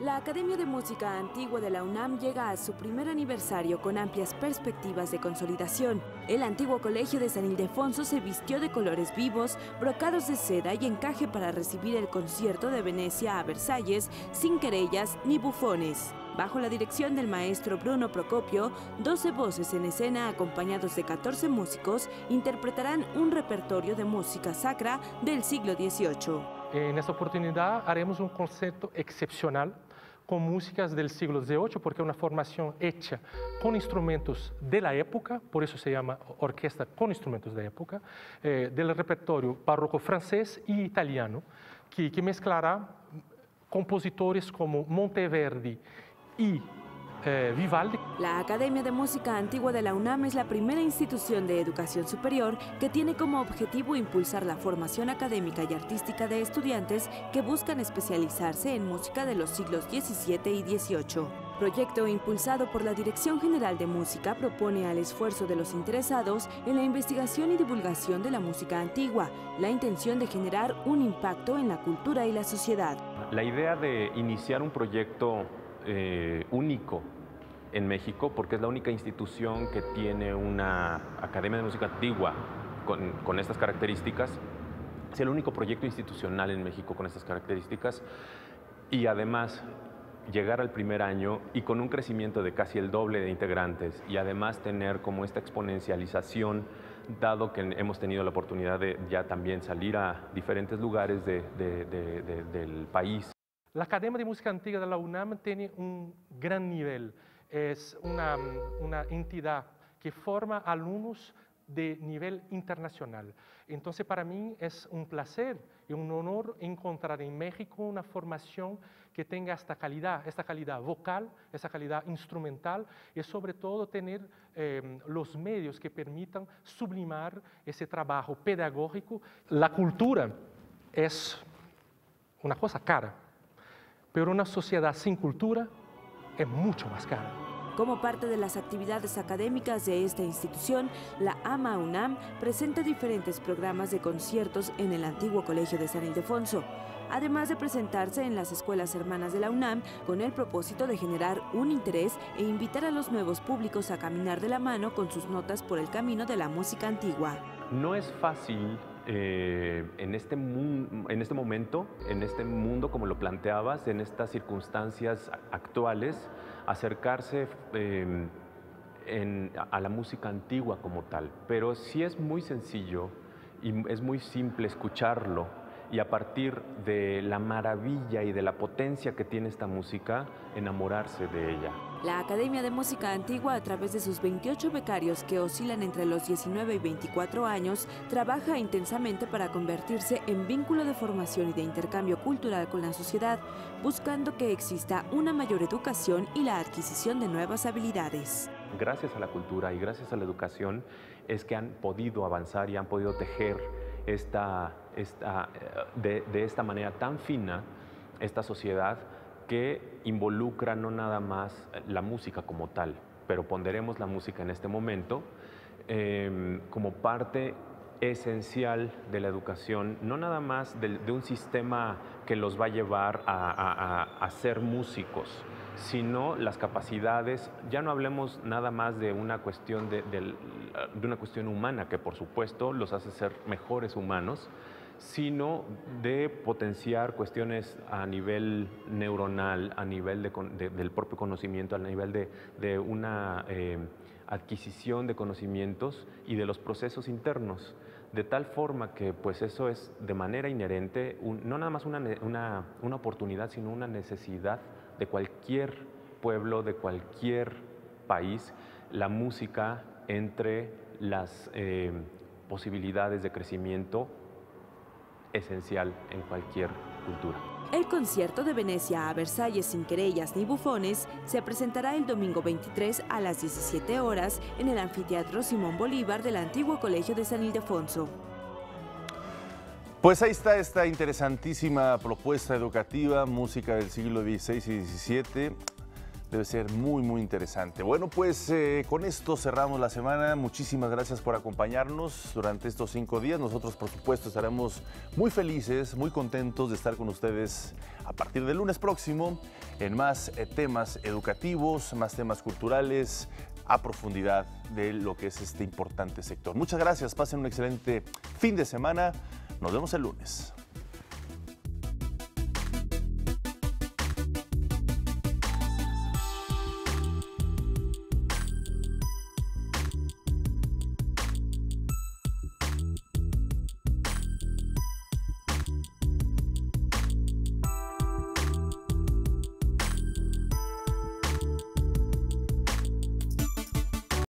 La Academia de Música Antigua de la UNAM llega a su primer aniversario con amplias perspectivas de consolidación. El antiguo colegio de San Ildefonso se vistió de colores vivos, brocados de seda y encaje para recibir el concierto de Venecia a Versalles sin querellas ni bufones. Bajo la dirección del maestro Bruno Procopio, 12 voces en escena acompañados de 14 músicos interpretarán un repertorio de música sacra del siglo XVIII. En esta oportunidad haremos un concierto excepcional con músicas del siglo XVIII, porque es una formación hecha con instrumentos de la época, por eso se llama orquesta con instrumentos de época, del repertorio barroco francés y italiano, que mezclará compositores como Monteverdi y Vivaldi. La Academia de Música Antigua de la UNAM es la primera institución de educación superior que tiene como objetivo impulsar la formación académica y artística de estudiantes que buscan especializarse en música de los siglos XVII y XVIII. Proyecto impulsado por la Dirección General de Música propone al esfuerzo de los interesados en la investigación y divulgación de la música antigua, la intención de generar un impacto en la cultura y la sociedad. La idea de iniciar un proyecto único en México, porque es la única institución que tiene una Academia de Música Antigua con estas características, es el único proyecto institucional en México con estas características, y además llegar al primer año y con un crecimiento de casi el doble de integrantes, y además tener como esta exponencialización, dado que hemos tenido la oportunidad de ya también salir a diferentes lugares del país. La Academia de Música Antigua de la UNAM tiene un gran nivel. Es una entidad que forma alumnos de nivel internacional. Entonces, para mí es un placer y un honor encontrar en México una formación que tenga esta calidad vocal, esta calidad instrumental y sobre todo tener los medios que permitan sublimar ese trabajo pedagógico. La cultura es una cosa cara, pero una sociedad sin cultura es mucho más cara. Como parte de las actividades académicas de esta institución, la AMA UNAM presenta diferentes programas de conciertos en el antiguo Colegio de San Ildefonso, además de presentarse en las escuelas hermanas de la UNAM con el propósito de generar un interés e invitar a los nuevos públicos a caminar de la mano con sus notas por el camino de la música antigua. No es fácil en este momento, en este mundo como lo planteabas, en estas circunstancias actuales, acercarse a la música antigua como tal. Pero sí es muy sencillo y es muy simple escucharlo, y a partir de la maravilla y de la potencia que tiene esta música, enamorarse de ella. La Academia de Música Antigua, a través de sus 28 becarios que oscilan entre los 19 y 24 años, trabaja intensamente para convertirse en vínculo de formación y de intercambio cultural con la sociedad, buscando que exista una mayor educación y la adquisición de nuevas habilidades. Gracias a la cultura y gracias a la educación es que han podido avanzar y han podido tejer de esta manera tan fina esta sociedad que involucra no nada más la música como tal, pero ponderemos la música en este momento como parte esencial de la educación, no nada más de un sistema que los va a llevar a ser músicos, sino las capacidades. Ya no hablemos nada más de una cuestión de una cuestión humana, que por supuesto los hace ser mejores humanos, sino de potenciar cuestiones a nivel neuronal, a nivel del propio conocimiento, a nivel de una adquisición de conocimientos y de los procesos internos, de tal forma que pues eso es de manera inherente, no nada más una oportunidad, sino una necesidad de cualquier pueblo, de cualquier país, la música entre las posibilidades de crecimiento esencial en cualquier cultura. El concierto de Venecia a Versalles sin querellas ni bufones se presentará el domingo 23 a las 17 horas en el Anfiteatro Simón Bolívar del antiguo Colegio de San Ildefonso. Pues ahí está esta interesantísima propuesta educativa, música del siglo XVI y XVII. Debe ser muy, muy interesante. Bueno, pues con esto cerramos la semana. Muchísimas gracias por acompañarnos durante estos 5 días. Nosotros, por supuesto, estaremos muy felices, muy contentos de estar con ustedes a partir del lunes próximo en más temas educativos, más temas culturales, a profundidad de lo que es este importante sector. Muchas gracias. Pasen un excelente fin de semana. Nos vemos el lunes.